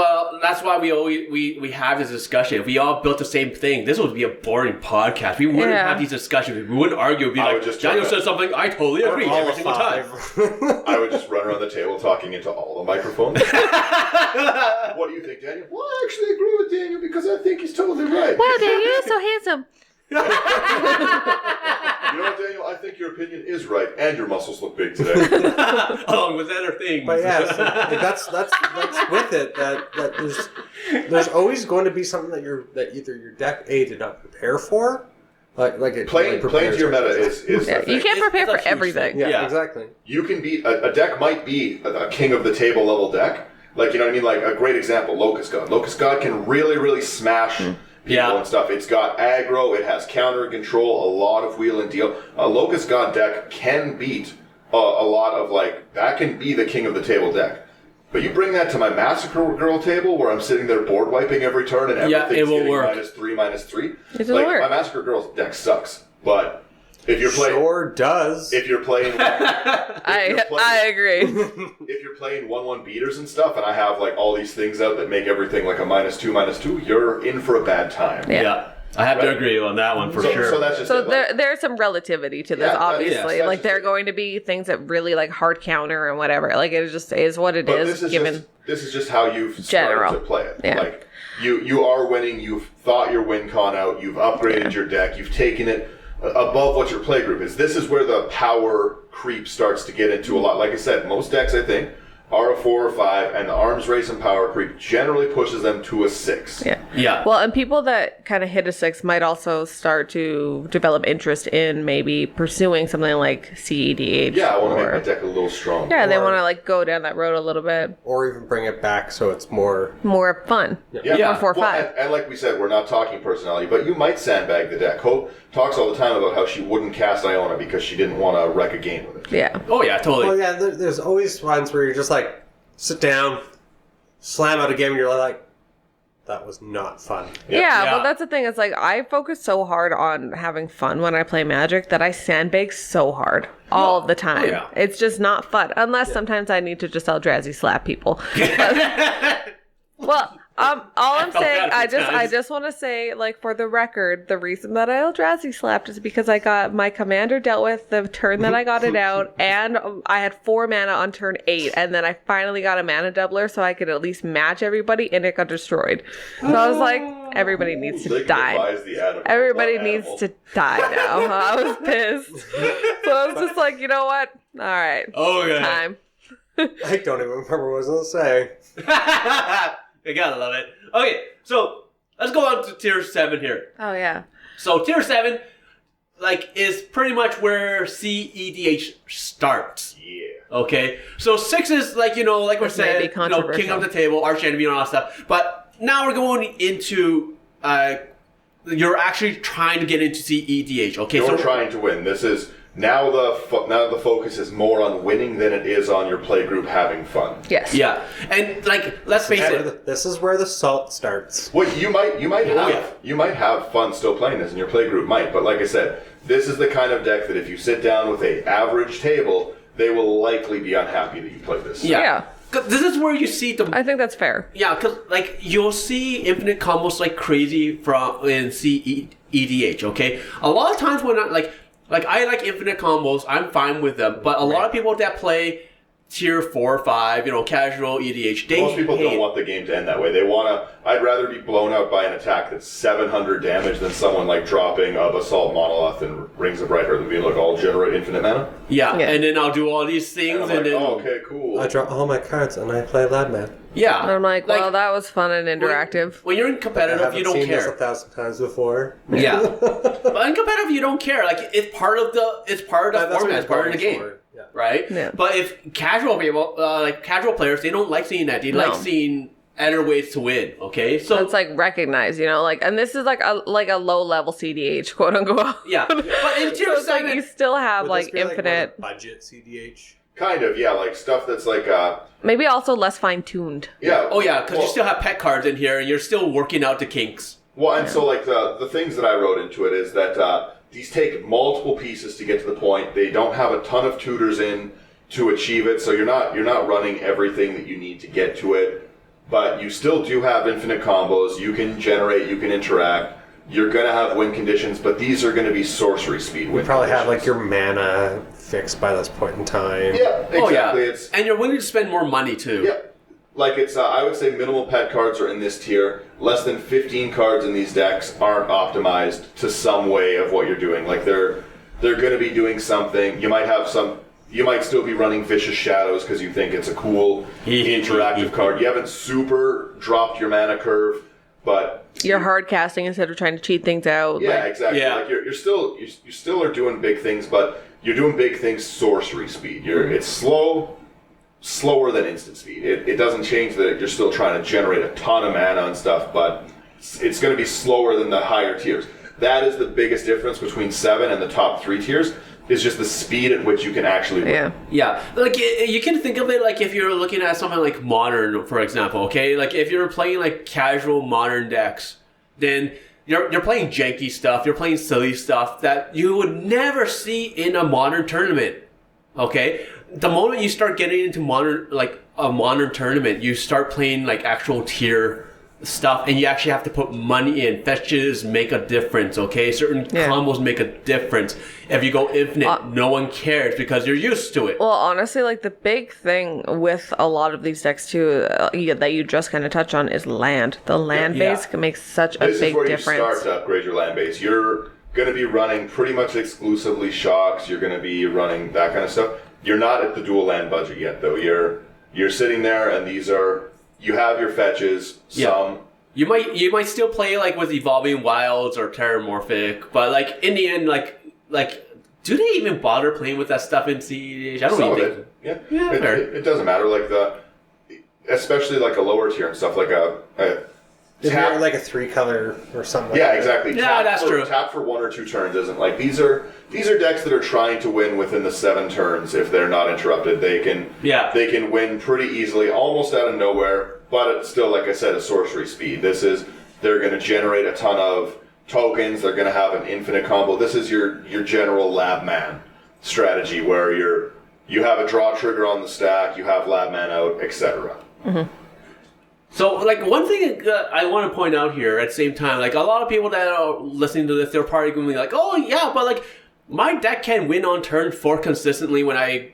why we have this discussion. If we all built the same thing, this would be a boring podcast. We wouldn't have these discussions. We wouldn't argue. It'd be like, Daniel said something, I totally agree every single time. I would just run around the table talking into all the microphones. What do you think, Daniel? Well, I actually agree with Daniel because I think he's totally right. Wow, Daniel, you're so handsome. You know what, Daniel? I think your opinion is right, and your muscles look big today. Along with other things. But yeah, so that's with it. That there's always going to be something that either your deck A did not prepare for, like it playing to your meta is you can't prepare for It's a huge everything. thing. yeah, exactly. You can be a deck might be a king of the table level deck. Like, you know what I mean? Like a great example, Locust God. Locust God can really smash people and stuff. It's got aggro, it has counter and control, a lot of wheel and deal. A Locust God deck can beat a lot of, like, that can be the king of the table deck. But you bring that to my Massacre Girl table where I'm sitting there board wiping every turn and everything's getting -3/-3. It doesn't work. My Massacre Girl's deck sucks. But if you're playing... Sure does. If you're playing... I agree. If you're playing 1/1 beaters and stuff, and I have like all these things out that make everything like a -2/-2, you're in for a bad time. Yeah. I have to agree on that one for sure. So that's just So it, like, there's some relativity to this, Yeah, obviously. yes, Like, there are going to be things that really, like, hard counter and whatever. Like, it just is what it but is, given... this is just how you've General. started to play it. Yeah. Like you are winning. You've thought your win con out. You've upgraded your deck. You've taken it above what your play group is. This is where the power creep starts to get into a lot. Like I said, most decks, I think, are a 4 or 5, and the arms race and power creep generally pushes them to a 6. Yeah. Well, and people that kind of hit a 6 might also start to develop interest in maybe pursuing something like CEDH. Yeah, I want to make my deck a little strong. Yeah, they want to, like, go down that road a little bit. Or even bring it back so it's more... More fun. Yeah. More 4 or 5. And like we said, we're not talking personality, but you might sandbag the deck. Hope talks all the time about how she wouldn't cast Iona because she didn't want to wreck a game with it. Yeah. Oh, yeah, totally. Well, yeah, there's always ones where you're just like, sit down, slam out a game, and you're like, that was not fun. Yeah, Yeah. but that's the thing. It's like, I focus so hard on having fun when I play Magic that I sandbag so hard all the time. Oh, yeah. It's just not fun. Unless sometimes I need to just Eldrazi slap people. Well, all I'm felt saying, that a few I times. just want to say, like, for the record, the reason that I Eldrazi slapped is because I got my commander dealt with the turn that I got it out, and I had 4 mana on turn 8, and then I finally got a mana doubler so I could at least match everybody, and it got destroyed. So I was like, everybody needs to die. Everybody needs to die now. I was pissed. So I was just like, you know what? All right. Oh, yeah. Time. I don't even remember what I was going to say. I gotta love it. Okay, so let's go on to tier 7 here. Oh, yeah. So tier 7, like, is pretty much where CEDH starts. Yeah. Okay, so 6 is like, you know, like we This may said, be you know, controversial. king of the table, arch enemy, and all that stuff. But now we're going into, you're actually trying to get into CEDH. Okay, You're so trying to win. This is now the focus is more on winning than it is on your play group having fun. Yes. yeah, and like, let's face it. This is where the salt starts. Well, you might have yeah. you might have fun still playing this, and your play group might. But like I said, this is the kind of deck that if you sit down with a average table, they will likely be unhappy that you played this. Yeah. 'Cause this is where you see the I think that's fair. Yeah, because like you'll see infinite combos like crazy from in CEDH. Okay, a lot of times when I like infinite combos, I'm fine with them. But a lot of people that play tier 4 or 5, you know, casual EDH, they Most people hate don't want the game to end that way. They want to. I'd rather be blown out by an attack that's 700 damage than someone like dropping a Basalt Monolith and Rings of Bright Heart and being like, I'll generate infinite mana. Yeah, Yeah. and then I'll do all these things, And I'm and like, then oh, okay, cool. I draw all my cards and I play Ladman. yeah, And I'm like, well, that was fun and interactive. When you're in I competitive, haven't you don't seen this care. 1,000 times before. Yeah, but in competitive, you don't care. Like it's part of the That's format, what it's part of the game. for. Yeah. Right? Yeah. But if casual people, like casual players, they don't like seeing that. They like seeing other ways to win. Okay, so It's like recognized, you know, like, and this is like a low level CDH, quote unquote. yeah. But in So tier it's like 7, you still have Would like this be infinite, more budget CDH. Kind of, yeah, like stuff that's like, maybe also less fine tuned. yeah. oh yeah, because well, you still have pet cards in here, and you're still working out the kinks. Well, and so like the things that I wrote into it is that these take multiple pieces to get to the point. They don't have a ton of tutors in to achieve it. So you're not running everything that you need to get to it, but you still do have infinite combos. You can generate, you can interact. You're going to have win conditions, but these are going to be sorcery speed win You probably have conditions. like your mana fixed by this point in time. Yeah, exactly. Oh, yeah. It's And you're willing to spend more money, too. yeah. Like it's, I would say minimal pet cards are in this tier. Less than 15 cards in these decks aren't optimized to some way of what you're doing. Like they're going to be doing something. You might still be running Vicious Shadows because you think it's a cool interactive card. You haven't super dropped your mana curve, but You're hard casting instead of trying to cheat things out. yeah, like- exactly. Yeah. Like you still are doing big things, but you're doing big things sorcery speed. It's slower than instant speed. It doesn't change that you're still trying to generate a ton of mana and stuff, but it's going to be slower than the higher tiers. That is the biggest difference between 7 and the top 3 tiers, is just the speed at which you can actually win. Yeah. Yeah, like you can think of it like if you're looking at something like Modern, for example, okay? Like if you're playing like casual Modern decks, then you're playing janky stuff, you're playing silly stuff that you would never see in a Modern tournament, okay? The moment you start getting into a Modern tournament, you start playing like actual tier stuff, and you actually have to put money in. Fetches make a difference, okay? Certain combos make a difference. If you go infinite, no one cares because you're used to it. Well, honestly, like the big thing with a lot of these decks too, that you just kind of touch on is land. The land Yeah. base can make such a This big is where difference. you start to upgrade your land base. You're going to be running pretty much exclusively shocks. You're going to be running that kind of stuff. You're not at the dual land budget yet, though. You're sitting there, and you have your fetches. Some You might still play like with Evolving Wilds or Terramorphic, but like in the end, like do they even bother playing with that stuff in Siege? I don't some of even think. it. Yeah, Yeah, fair. it doesn't matter. Like especially like a lower tier and stuff, like a Is tap. there like a 3-color or something? Yeah, like exactly. Yeah, Tap that's for, true. Tap for 1 or 2 turns isn't like these are decks that are trying to win within the 7 turns. If they're not interrupted, they can win pretty easily, almost out of nowhere. But it's still, like I said, a sorcery speed. They're going to generate a ton of tokens. They're going to have an infinite combo. This is your general lab man strategy where you have a draw trigger on the stack, you have lab man out, etc. So, like, one thing that I want to point out here at the same time, like, a lot of people that are listening to this, they're probably going to be like, oh, yeah, but, like, my deck can win on turn 4 consistently when I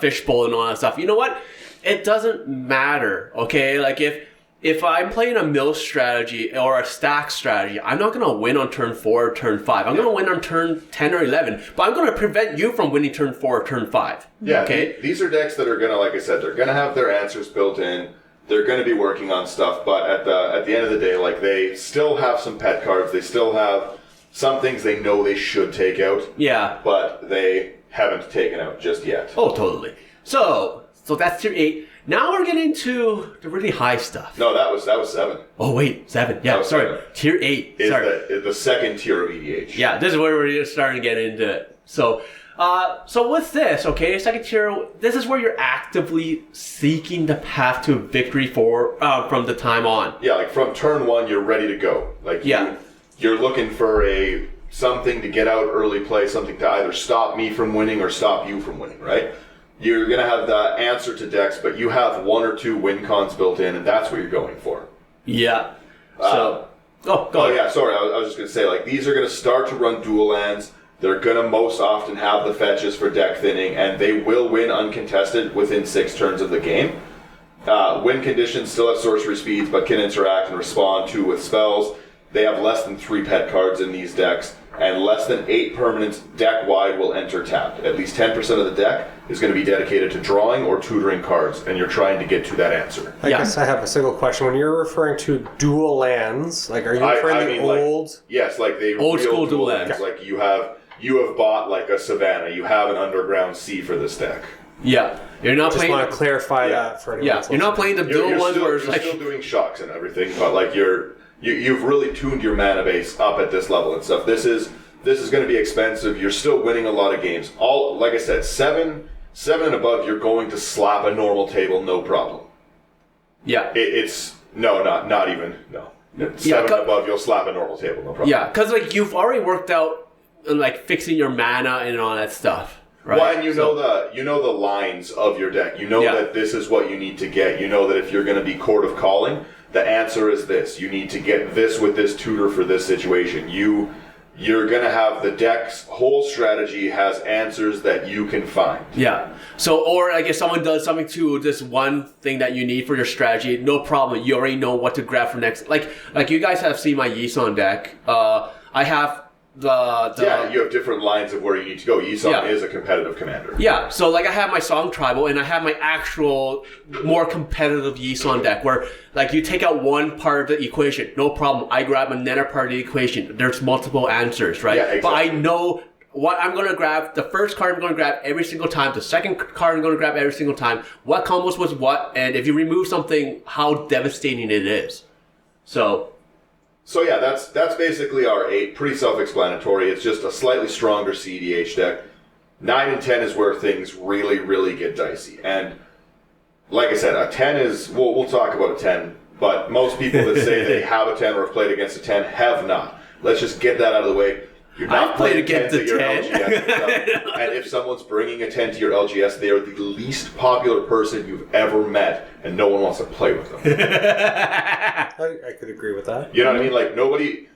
fishbowl and all that stuff. You know what? It doesn't matter, okay? Like, if I'm playing a mill strategy or a stack strategy, I'm not going to win on turn 4 or turn 5. I'm going to win on turn 10 or 11, but I'm going to prevent you from winning turn 4 or turn 5. Yeah, okay? These are decks that are going to, like I said, they're going to have their answers built in. They're going to be working on stuff, but at the end of the day, like they still have some pet cards. They still have some things they know they should take out. Yeah. But they haven't taken out just yet. Oh, totally. So that's tier 8. Now we're getting to the really high stuff. No, that was 7. Oh, wait, 7. Yeah, That was sorry. 7. Tier 8. Is Sorry. the second tier of EDH. Yeah, this is where we're starting to get into it. So with this, okay, second tier, this is where you're actively seeking the path to victory from the time on. Yeah, like from turn 1, you're ready to go. Like you're looking for something to get out early play, something to either stop me from winning or stop you from winning, right? You're going to have the answer to decks, but you have 1 or 2 win cons built in, and that's what you're going for. Yeah. So, go ahead. Yeah, sorry, I was just going to say, like, these are going to start to run dual lands. They're going to most often have the fetches for deck thinning, and they will win uncontested within 6 turns of the game. Win conditions still have sorcery speeds, but can interact and respond to with spells. They have less than 3 pet cards in these decks, and less than 8 permanents deck-wide will enter tapped. At least 10% of the deck is going to be dedicated to drawing or tutoring cards, and you're trying to get to that answer. I guess I have a single question. When you're referring to dual lands, like, are you referring to old? Yes, like the Old real school dual lands. Like you have bought like a Savannah, you have an Underground Sea for this deck. Yeah. You're not Just playing. want to clarify that for anyone Yeah, else you're not listening. playing the dual ones where it's You're like. still doing shocks and everything, but like you've really tuned your mana base up at this level and stuff. This is going to be expensive. You're still winning a lot of games. Like I said, 7 and above, you're going to slap a normal table, no problem. Yeah. It's not even. 7 and above, you'll slap a normal table, no problem. Yeah, because like you've already worked out like fixing your mana and all that stuff, right? Well, and you know the lines of your deck. You know that this is what you need to get. You know that if you're going to be Court of Calling, the answer is this. You need to get this with this tutor for this situation. You're going to have the deck's whole strategy has answers that you can find. Yeah. So, or I guess someone does something to this one thing that you need for your strategy. No problem. You already know what to grab for next. Like you guys have seen my Yisun deck. I have the you have different lines of where you need to go. Yisun is a competitive commander. Yeah, so like I have my Song Tribal and I have my actual more competitive Yisun deck where like you take out one part of the equation, no problem. I grab another part of the equation. There's multiple answers, right? Yeah, exactly. But I know what I'm going to grab. The first card I'm going to grab every single time. The second card I'm going to grab every single time. What combos with what, and if you remove something, how devastating it is. So yeah, that's basically our 8. Pretty self-explanatory. It's just a slightly stronger CDH deck. 9 and 10 is where things really, really get dicey. And like I said, a 10 is... We'll talk about a 10, but most people that say they have a 10 or have played against a 10 have not. Let's just get that out of the way. You're not played playing against 10 to your 10. LGS. And if someone's bringing a 10 to your LGS, they are the least popular person you've ever met, and no one wants to play with them. I could agree with that. You know what I mean? Like, nobody,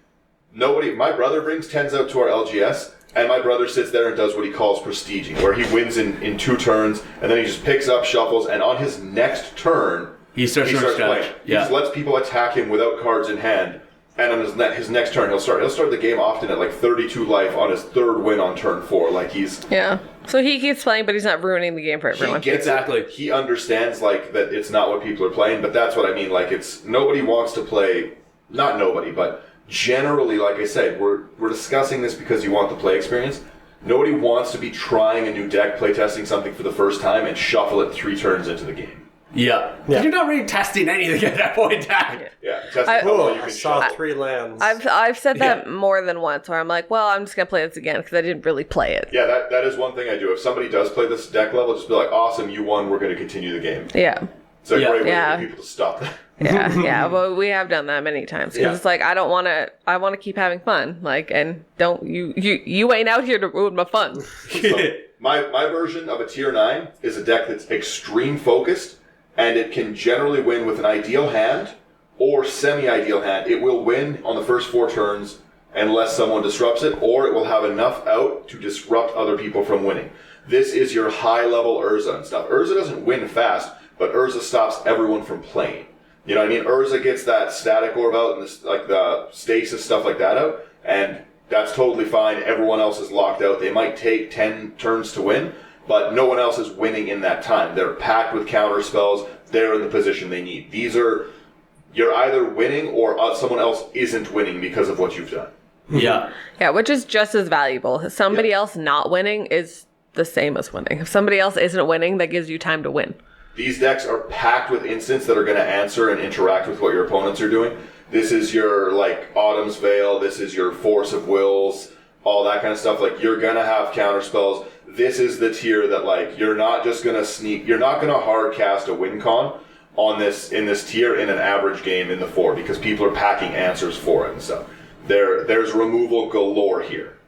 my brother brings 10s out to our LGS, and my brother sits there and does what he calls prestiging, where he wins in 2 turns, and then he just picks up, shuffles, and on his next turn, he starts playing. He just lets people attack him without cards in hand, and on his next turn, he'll start the game often at like 32 life on his 3rd win on turn 4. Like, he's... Yeah. So he keeps playing, but he's not ruining the game for everyone. He gets it. He understands, like, that it's not what people are playing, but that's what I mean. Like, it's... Nobody wants to play... Not nobody, but generally, like I said, we're discussing this because you want the play experience. Nobody wants to be trying a new deck, playtesting something for the first time, and shuffle it 3 turns into the game. Yeah. You're not really testing anything at that point in time. Yeah. Testing how well you can saw shuffle. 3 lands. I've said that more than once, where I'm like, well, I'm just gonna play this again because I didn't really play it. Yeah, that is one thing I do. If somebody does play this deck level, just be like, awesome, you won, we're going to continue the game. Yeah. It's a great way to get people to stop that. Yeah. Well, we have done that many times because it's like I want to keep having fun. Like, and don't you ain't out here to ruin my fun. So, my version of a tier 9 is a deck that's extreme focused, and it can generally win with an ideal hand or semi-ideal hand. It will win on the first 4 turns unless someone disrupts it, or it will have enough out to disrupt other people from winning. This is your high-level Urza and stuff. Urza doesn't win fast, but Urza stops everyone from playing. You know what I mean? Urza gets that static orb out and this, like the stasis stuff like that out, and that's totally fine. Everyone else is locked out. They might take 10 turns to win, but no one else is winning in that time. They're packed with counter spells. They're in the position they need. You're either winning or someone else isn't winning because of what you've done. Yeah. Yeah, which is just as valuable. Somebody else not winning is the same as winning. If somebody else isn't winning, that gives you time to win. These decks are packed with instants that are going to answer and interact with what your opponents are doing. This is your, like, Autumn's Veil. This is your Force of Wills. All that kind of stuff. Like, you're going to have counter spells. This is the tier that, like, you're not just going to sneak. You're not going to hard cast a win con in this tier in an average game in the 4 because people are packing answers for it and stuff. There's removal galore here.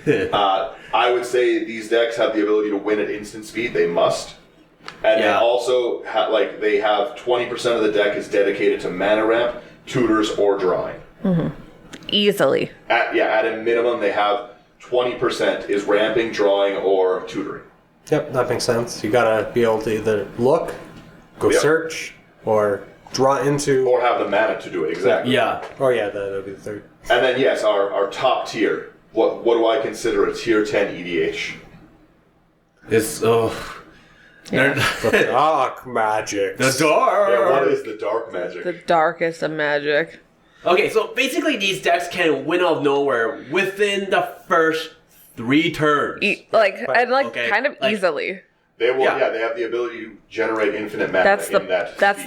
I would say these decks have the ability to win at instant speed. They must. And then also, they have 20% of the deck is dedicated to mana ramp, tutors, or drawing. Mm-hmm. Easily. At a minimum, they have 20% is ramping, drawing, or tutoring. Yep, that makes sense. You gotta be able to either look, go search, or draw into... Or have the mana to do it, exactly. Yeah. Oh yeah, that would be the 3rd. And then, yes, our top tier. What do I consider a tier 10 EDH? It's, The dark magic. The dark. Yeah, what is the dark magic? The darkest of magic. Okay, so basically these decks can win out of nowhere within the first 3 turns. Kind of easily. They will, they have the ability to generate infinite mana That's speed.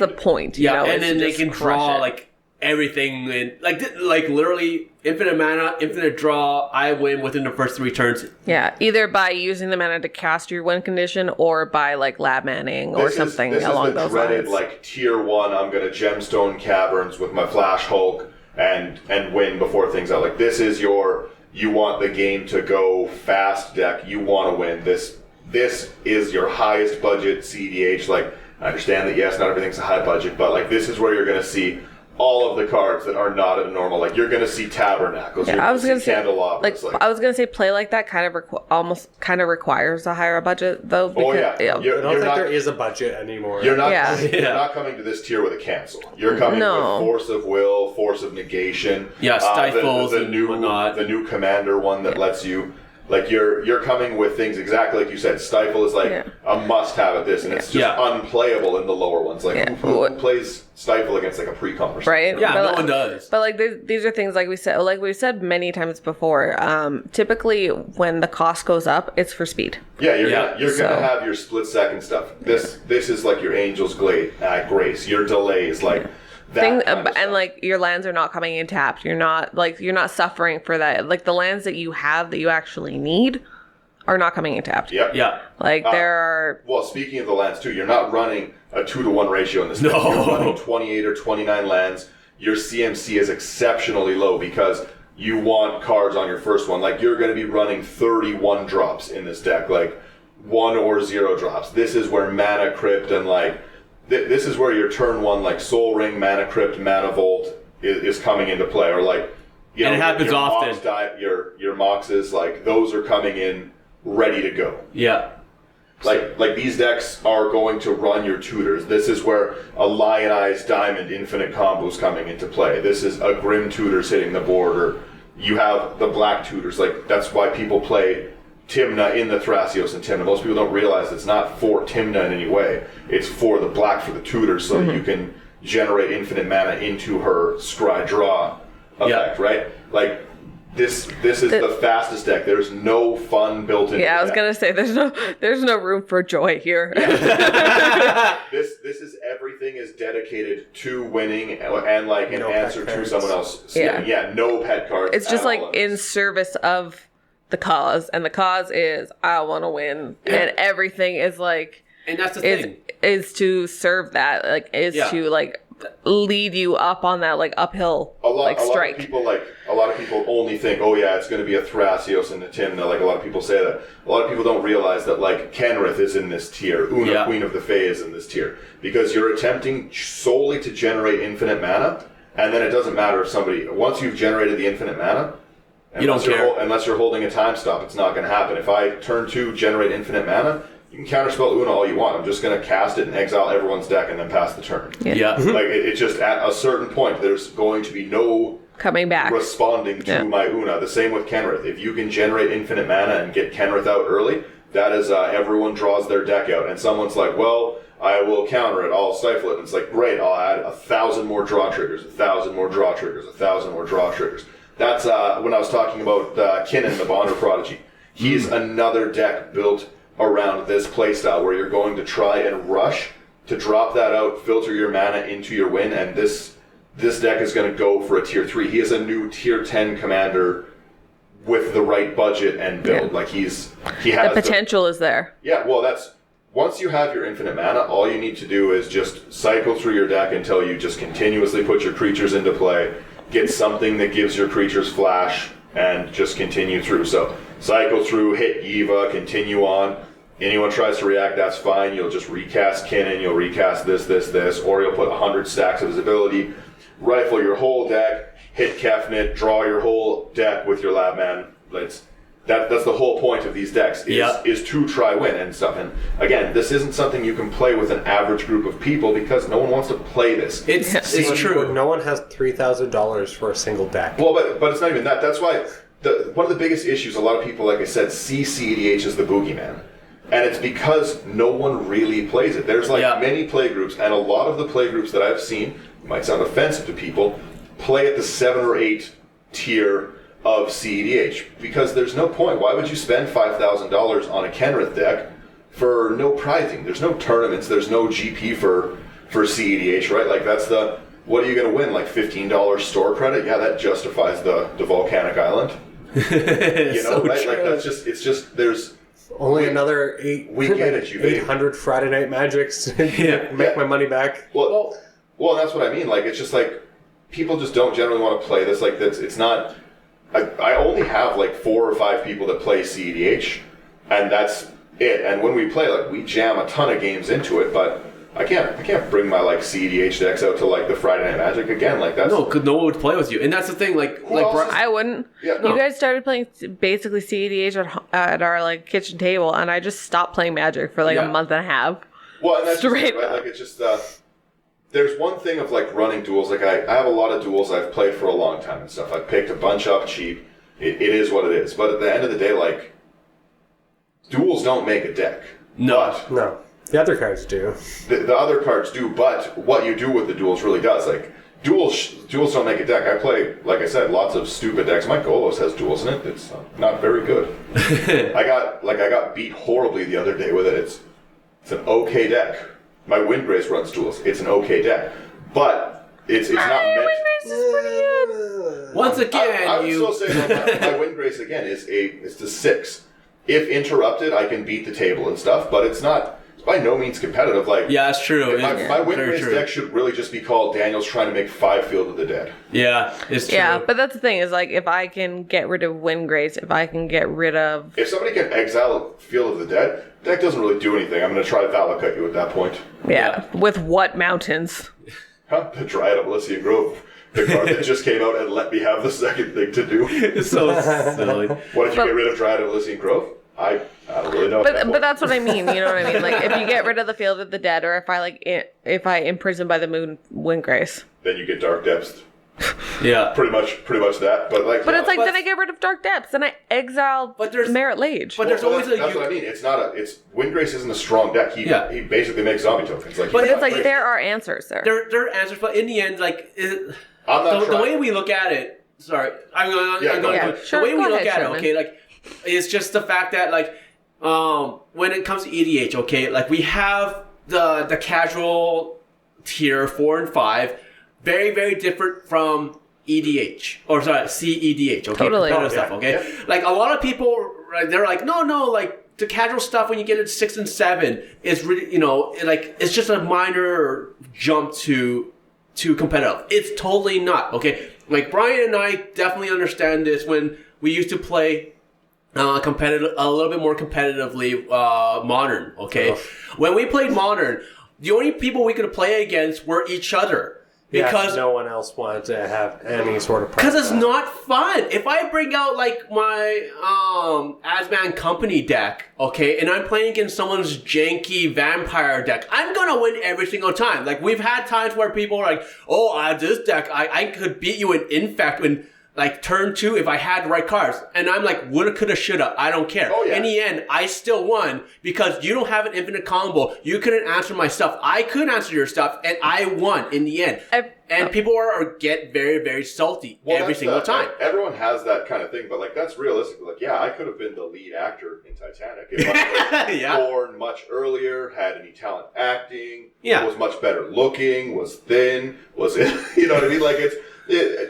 the point. Yeah, you know, and then they can draw like everything in like literally infinite mana, infinite draw. I win within the first 3 turns. Yeah, either by using the mana to cast your win condition, or by like lab manning or something along those lines. This is the dreaded like tier 1. I'm gonna gemstone caverns with my Flash Hulk and win before things out. Like this is your you want the game to go fast deck, you want to win. This is your highest budget CDH. Like, I understand that, yes, not everything's a high budget, but like this is where you're going to see all of the cards that are not a normal. Like, you're going to see Tabernacles, Yeah, you're I was going gonna to see say, Candelabras. I was gonna say, play like that kind of almost kind of requires a higher budget, though. Because, yeah. I don't You're think not- there is a budget anymore. You're not, Yeah. you're not coming to this tier with a cancel. You're coming No. with Force of Will, Force of Negation. Yeah, Stifles the and new whatnot. The new Commander one that lets you, like, you're coming with things exactly like you said. Stifle is like a must-have at this, and it's just unplayable in the lower ones. Like, who plays Stifle against like a pre-comp or something? right? Yeah, But, no one does. But like these are things like we've said many times before. Typically, when the cost goes up, it's for speed. Yeah, you're So- gonna have your split second stuff. This is like your Angel's Grace. Your delays, like that kind of And stuff. like your lands are not coming in tapped. You're not suffering for that. Like the lands that you have that you actually need are not coming in tapped. Yep. Yeah. Like there are. Well, speaking of the lands too, you're not running a 2-to-1 ratio in this deck. No. You're running 28 or 29 lands. Your CMC is exceptionally low because you want cards on your first one. Like, you're going to be running 31 drops in this deck, like 1 or 0 drops. This is where Mana Crypt and like this is where your turn 1 like Soul Ring, Mana Crypt, Mana Vault is coming into play, or like And it happens your often. your Moxes, like those are coming in ready to go. Yeah. Like these decks are going to run your tutors. This is where a Lionized Diamond infinite combo's coming into play. This is a Grim Tutors hitting the board, or you have the Black Tutors. Like, that's why people play Timna in the Thrasios and Timna. Most people don't realize it's not for Timna in any way. It's for the Black for the tutors, so that you can generate infinite mana into her Scry Draw effect, right? Like, this is the fastest deck. There's no fun built into Yeah, I was deck. gonna say there's no room for joy here. This is everything is dedicated to winning and like an No pet answer to cards. someone else. Yeah. No pet cards. It's just at like all. in service of the cause, and the cause is I want to win, and everything is like And that's the thing. is to serve that, like is to like lead you up on that like uphill like strike. A lot of people only think, oh yeah, it's going to be a Thrasios and a Timna. Like, a lot of people say that. A lot of people don't realize that like Kenrith is in this tier. Una, Queen of the Fae, is in this tier, because you're attempting solely to generate infinite mana, and then it doesn't matter if somebody, once you've generated the infinite mana, You don't care. unless you're holding a time stop, it's not going to happen. If I turn 2 generate infinite mana, you can counterspell Una all you want. I'm just going to cast it and exile everyone's deck and then pass the turn. Yeah. Like, it's just at a certain point, there's going to be no Coming back. responding to my Una. The same with Kenrith. If you can generate infinite mana and get Kenrith out early, that is everyone draws their deck out. And someone's like, well, I will counter it, I'll stifle it. And it's like, great, I'll add 1,000 more draw triggers, 1,000 more draw triggers, 1,000 more draw triggers. That's when I was talking about Kinnan, the Bonder Prodigy. He's another deck built around this playstyle where you're going to try and rush to drop that out, filter your mana into your win, and this deck is going to go for a tier 3. He is a new tier 10 commander with the right budget and build. Like, he has The potential is there. Yeah, well, that's, once you have your infinite mana, all you need to do is just cycle through your deck until you just continuously put your creatures into play, get something that gives your creatures flash, and just continue through. So cycle through, hit Eva, continue on. Anyone tries to react, that's fine. You'll just recast Kinnan, you'll recast this, or you'll put 100 stacks of his ability, rifle your whole deck, hit Kefnit, draw your whole deck with your lab man. That's the whole point of these decks, is to try win and stuff. And again, this isn't something you can play with an average group of people because no one wants to play this. It's true. No one has $3,000 for a single deck. Well, but it's not even that. That's why one of the biggest issues, a lot of people, like I said, see CEDH as the boogeyman. And it's because no one really plays it. There's many playgroups, and a lot of the playgroups that I've seen, might sound offensive to people, play at the 7 or 8 tier of CEDH, because there's no point. Why would you spend $5,000 on a Kenrith deck for no prizing? There's no tournaments, there's no GP for CEDH, right? Like, that's what are you going to win, like $15 store credit? Yeah, that justifies the Volcanic Island. You know, right? Like, it's just, there's only another we get it, you 800 Friday Night Magics to make my money back. Well, that's what I mean. Like, it's just like, people just don't generally want to play this. Like, it's not, I only have like 4 or 5 people that play CEDH, and that's it. And when we play, like, we jam a ton of games into it, but I can't bring my like CEDH decks out to like the Friday Night Magic again. Like that's No, because no one would play with you, and that's the thing. I wouldn't. Yeah, no. You guys started playing basically CEDH at our like kitchen table, and I just stopped playing Magic for like a month and a half. Well, and that's Straight just, right? Like it's just there's one thing of like running duels. Like I have a lot of duels I've played for a long time and stuff. I've picked a bunch up cheap. It is what it is. But at the end of the day, like duels don't make a deck. No. No. The other cards do. The other cards do, but what you do with the duels really does. Like duels don't make a deck. I play, like I said, lots of stupid decks. My Golos has duels in it. It's not very good. I got beat horribly the other day with it. It's an okay deck. My Windgrace runs duels. It's an okay deck, but it's not meant. Windgrace is pretty good. Once again, I would still say that my Windgrace again is the 6. If interrupted, I can beat the table and stuff, but it's by no means competitive. Like Yeah, that's true. My Very Windgrace true. deck should really just be called Daniel's trying to make 5 Field of the Dead. Yeah, it's true. Yeah, but that's the thing is like if I can get rid of Windgrace, if I can get rid of If somebody can exile Field of the Dead, deck doesn't really do anything. I'm going to try to Valacut you at that point. with what mountains? Huh? The Dryad of Elysian Grove. The card that just came out and let me have the second thing to do. It's so silly. What if you get rid of Dryad of Elysian Grove? I don't really know. But that's what I mean. You know what I mean? Like if you get rid of the Field of the Dead, or if I imprison by the moon Windgrace. Then you get Dark Depths. Yeah. Pretty much that. But It's like but- then I get rid of Dark Depths and I exile Merit Lage. But there's always that's what I mean. It's not Windgrace isn't a strong deck. He basically makes zombie tokens. Like, But it's like there are answers there. There are answers, but in the end, like I'm not the way we look at it. Sorry, I'm going. Sure, the way we go look ahead, at Sherman. it, okay, like it's just the fact that like when it comes to EDH, okay, like we have the casual tier 4 and 5, very very different from EDH or sorry CEDH. Okay, Totally. competitive stuff. Okay, like a lot of people, right, they're like, no, like the casual stuff when you get into 6 and 7 is really, like it's just a minor jump to competitive. It's totally not. Okay, like Brian and I definitely understand this when we used to play competitive, a little bit more competitively modern. Okay, when we played modern, the only people we could play against were each other. Because no one else wanted to have any sort of because it's not fun. If I bring out like my Asman Company deck, okay, and I'm playing against someone's janky vampire deck, I'm gonna win every single time. Like we've had times where people are like, "Oh, I have this deck. I could beat you in Infect when like turn 2 if I had the right cards," and I'm like, "Woulda, coulda, shoulda. I don't care." Oh, yeah. In the end, I still won because you don't have an infinite combo. You couldn't answer my stuff. I couldn't answer your stuff, and I won in the end. And people get very, very salty every single time. Everyone has that kind of thing, but like that's realistic. Like, yeah, I could have been the lead actor in Titanic if I was born much earlier, had any talent acting, was much better looking, was thin, was it? You know what I mean? Like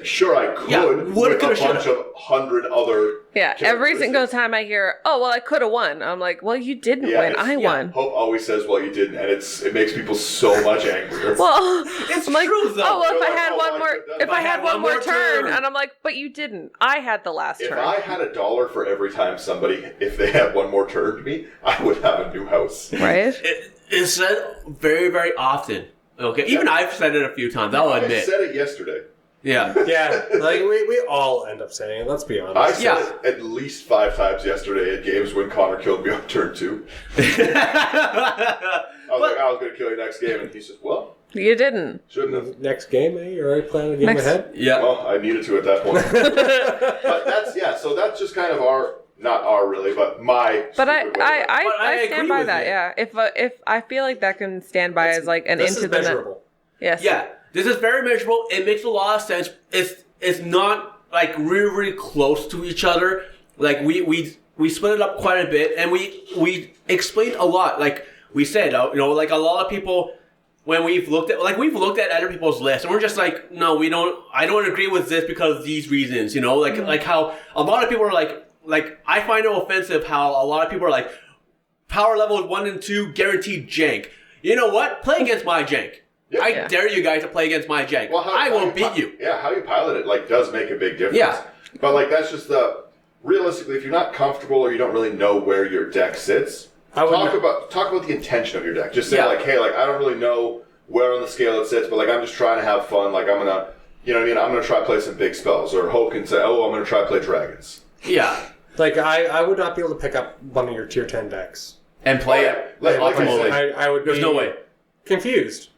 sure, I could with a bunch of 100 other. Yeah, every single time I hear, "Oh, well, I could have won," I'm like, "Well, you didn't win. I won." Hope always says, "Well, you didn't," and it makes people so much angrier. Well, It's I'm like, true, though. "Oh, well, if I You're had like, one "Oh, more, I if I had one more turn," turn. and I'm like, "But you didn't. I had the last If turn." I had $1 for every time if they had one more turn to me, I would have a new house. Right? It's said very, very often. Okay, even I've said it a few times. I'll I admit. said it yesterday. Yeah. Yeah, like we all end up saying it, let's be honest. I said it at least 5 times yesterday at games when Connor killed me on turn 2. I was like, I was going to kill you next game, and he says, well, You didn't. shouldn't have. Next game, you're already planning a game ahead? Yeah. Well, I needed to at that point. But so that's just kind of not our really, but my. But stupid way. But I I stand agree by with that. it. Yeah. If I feel like that can stand by as like an This into is the net. measurable. Yes. Yeah. This is very measurable. It makes a lot of sense. It's not like really, really close to each other. Like we split it up quite a bit, and we explained a lot. Like we said, like a lot of people when we've looked at other people's lists, and we're just like, no, we don't. I don't agree with this because of these reasons. Like how a lot of people are like I find it offensive how a lot of people are like power levels 1 and 2 guaranteed jank. You know what? Play against my jank. Yeah. I dare you guys to play against my jank. Well, I won't beat you. Yeah, how you pilot it does make a big difference. Yeah. But like that's just realistically, if you're not comfortable or you don't really know where your deck sits, talk about the intention of your deck. Just say like, hey, like I don't really know where on the scale it sits, but like I'm just trying to have fun. Like I'm gonna, you know what I mean? I'm gonna try to play some big spells. Or Hope can say, oh, I'm gonna try to play dragons. Yeah. Like I would not be able to pick up one of your tier 10 decks And play it. Like I optimally. said, I would There's be no way. confused.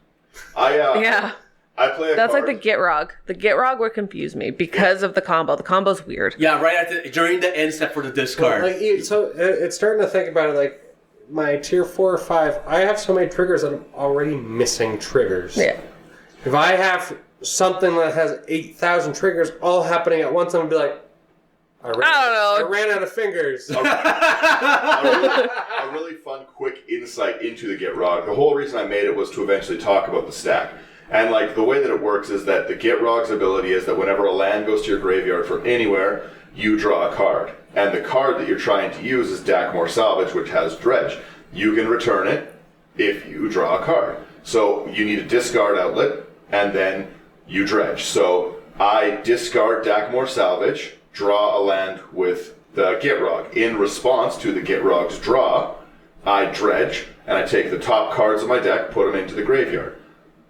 Yeah. I play. That's like the Gitrog. The Gitrog would confuse me because of the combo. The combo's weird. Yeah, right during the end step for the discard. Like, so it's starting to think about it like my tier 4 or 5, I have so many triggers that I'm already missing triggers. Yeah. If I have something that has 8,000 triggers all happening at once, I'm going to be like, I ran out of fingers. a really fun, quick insight into the Gitrog. The whole reason I made it was to eventually talk about the stack. And like the way that it works is that the Gitrog's ability is that whenever a land goes to your graveyard from anywhere, you draw a card. And the card that you're trying to use is Dakmor Salvage, which has Dredge. You can return it if you draw a card. So you need a discard outlet, and then you dredge. So I discard Dakmor Salvage, draw a land with the Gitrog. In response to the Gitrog's draw, I dredge, and I take the top cards of my deck, put them into the graveyard.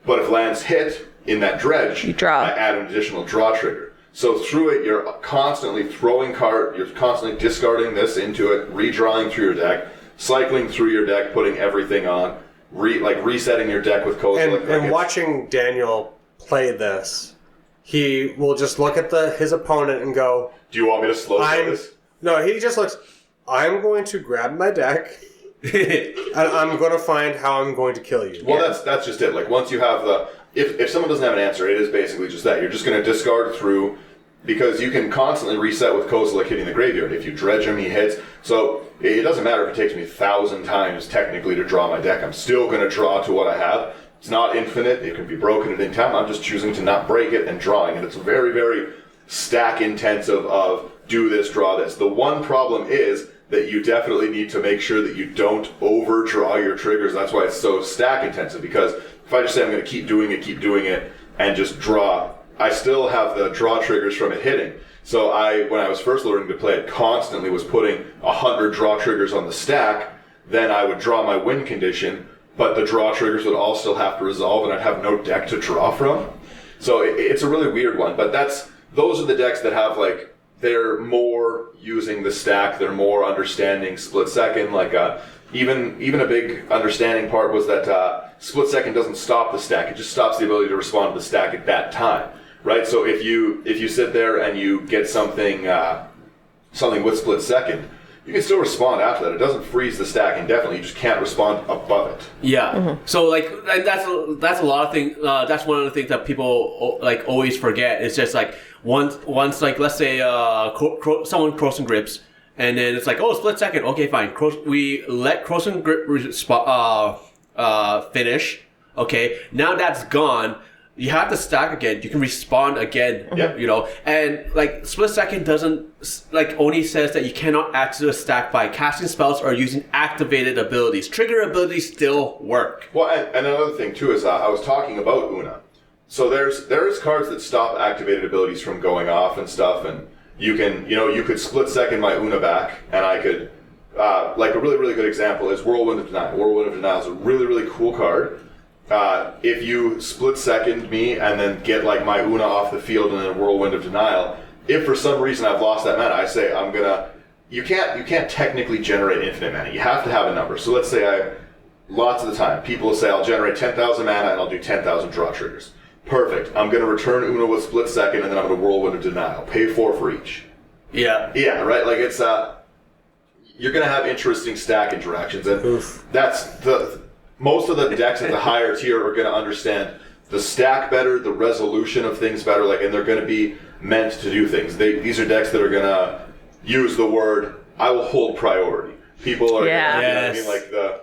But if lands hit in that dredge, you draw. I add an additional draw trigger. So through it, you're constantly throwing you're constantly discarding this into it, redrawing through your deck, cycling through your deck, putting everything on, resetting your deck with codes. And watching Daniel play this, he will just look at his opponent and go, do you want me to slow down this? No, he just looks, I'm going to grab my deck, and I'm going to find how I'm going to kill you. Well, that's just it. Like, once you have if someone doesn't have an answer, it is basically just that. You're just going to discard through, because you can constantly reset with Kozilek hitting the graveyard. If you dredge him, he hits. So it doesn't matter if it takes me 1,000 times technically to draw my deck. I'm still going to draw to what I have. It's not infinite. It can be broken at any time. I'm just choosing to not break it and drawing. And it's very, very stack intensive of do this, draw this. The one problem is that you definitely need to make sure that you don't overdraw your triggers. That's why it's so stack intensive, because if I just say I'm going to keep doing it, and just draw, I still have the draw triggers from it hitting. So when I was first learning to play it, constantly was putting 100 draw triggers on the stack. Then I would draw my win condition, but the draw triggers would all still have to resolve, and I'd have no deck to draw from. So it's a really weird one, but those are the decks that have they're more using the stack, they're more understanding split second. Even a big understanding part was that split second doesn't stop the stack; it just stops the ability to respond to the stack at that time, right? So if you sit there and you get something with split second, you can still respond after that. It doesn't freeze the stack indefinitely; you just can't respond above it. Yeah. Mm-hmm. So and that's a lot of things. That's one of the things that people always forget. It's just once let's say someone cross and grips, and then it's split second. Okay, fine. We let cross and grip finish. Okay, now that's gone. You have to stack again. You can respond again. Yep. You know, and split second doesn't only says that you cannot add to the stack by casting spells or using activated abilities. Trigger abilities still work. Well, and another thing too is I was talking about Una. So there's cards that stop activated abilities from going off and stuff, and you could split second my Una back, and I could a really, really good example is Whirlwind of Denial. Whirlwind of Denial is a really, really cool card. If you split second me and then get my Una off the field and then Whirlwind of Denial, if for some reason I've lost that mana, I say you can't technically generate infinite mana. You have to have a number. So let's say lots of the time people will say I'll generate 10,000 mana and I'll do 10,000 draw triggers. Perfect. I'm going to return Una with split second and then I'm going to Whirlwind of Denial. Pay 4 for each. Yeah. Yeah, right? It's you're going to have interesting stack interactions, and that's most of the decks at the higher tier are going to understand the stack better, the resolution of things better, and they're going to be meant to do things. These are decks that are going to use the word, I will hold priority. People are going to,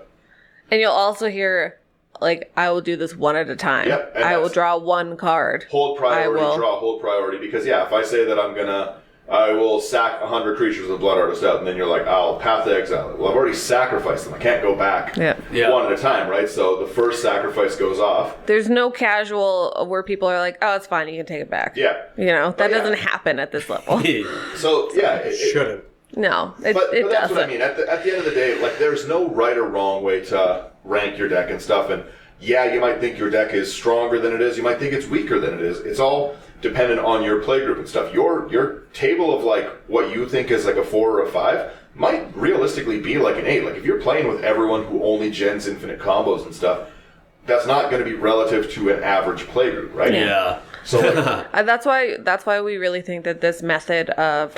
And you'll also hear, I will do this one at a time. Yep, I will draw one card. Hold priority, hold priority. Because, if I say that I'm going to I will sack 100 creatures with Blood Artist out, and then you're like, I'll Path to Exile. Well, I've already sacrificed them. I can't go back one at a time, right? So the first sacrifice goes off. There's no casual where people are like, oh, it's fine, you can take it back. Yeah. You know, that doesn't happen at this level. So, yeah. It shouldn't. No, it but doesn't. That's what I mean. At the end of the day, like, there's no right or wrong way to rank your deck and stuff. And yeah, you might think your deck is stronger than it is. You might think it's weaker than it is. It's all dependent on your playgroup and stuff. Your table of like what you think is like a 4 or a 5 might realistically be like an 8. Like if you're playing with everyone who only gens infinite combos and stuff, that's not going to be relative to an average playgroup, right? Yeah. So like, that's why we really think that this method of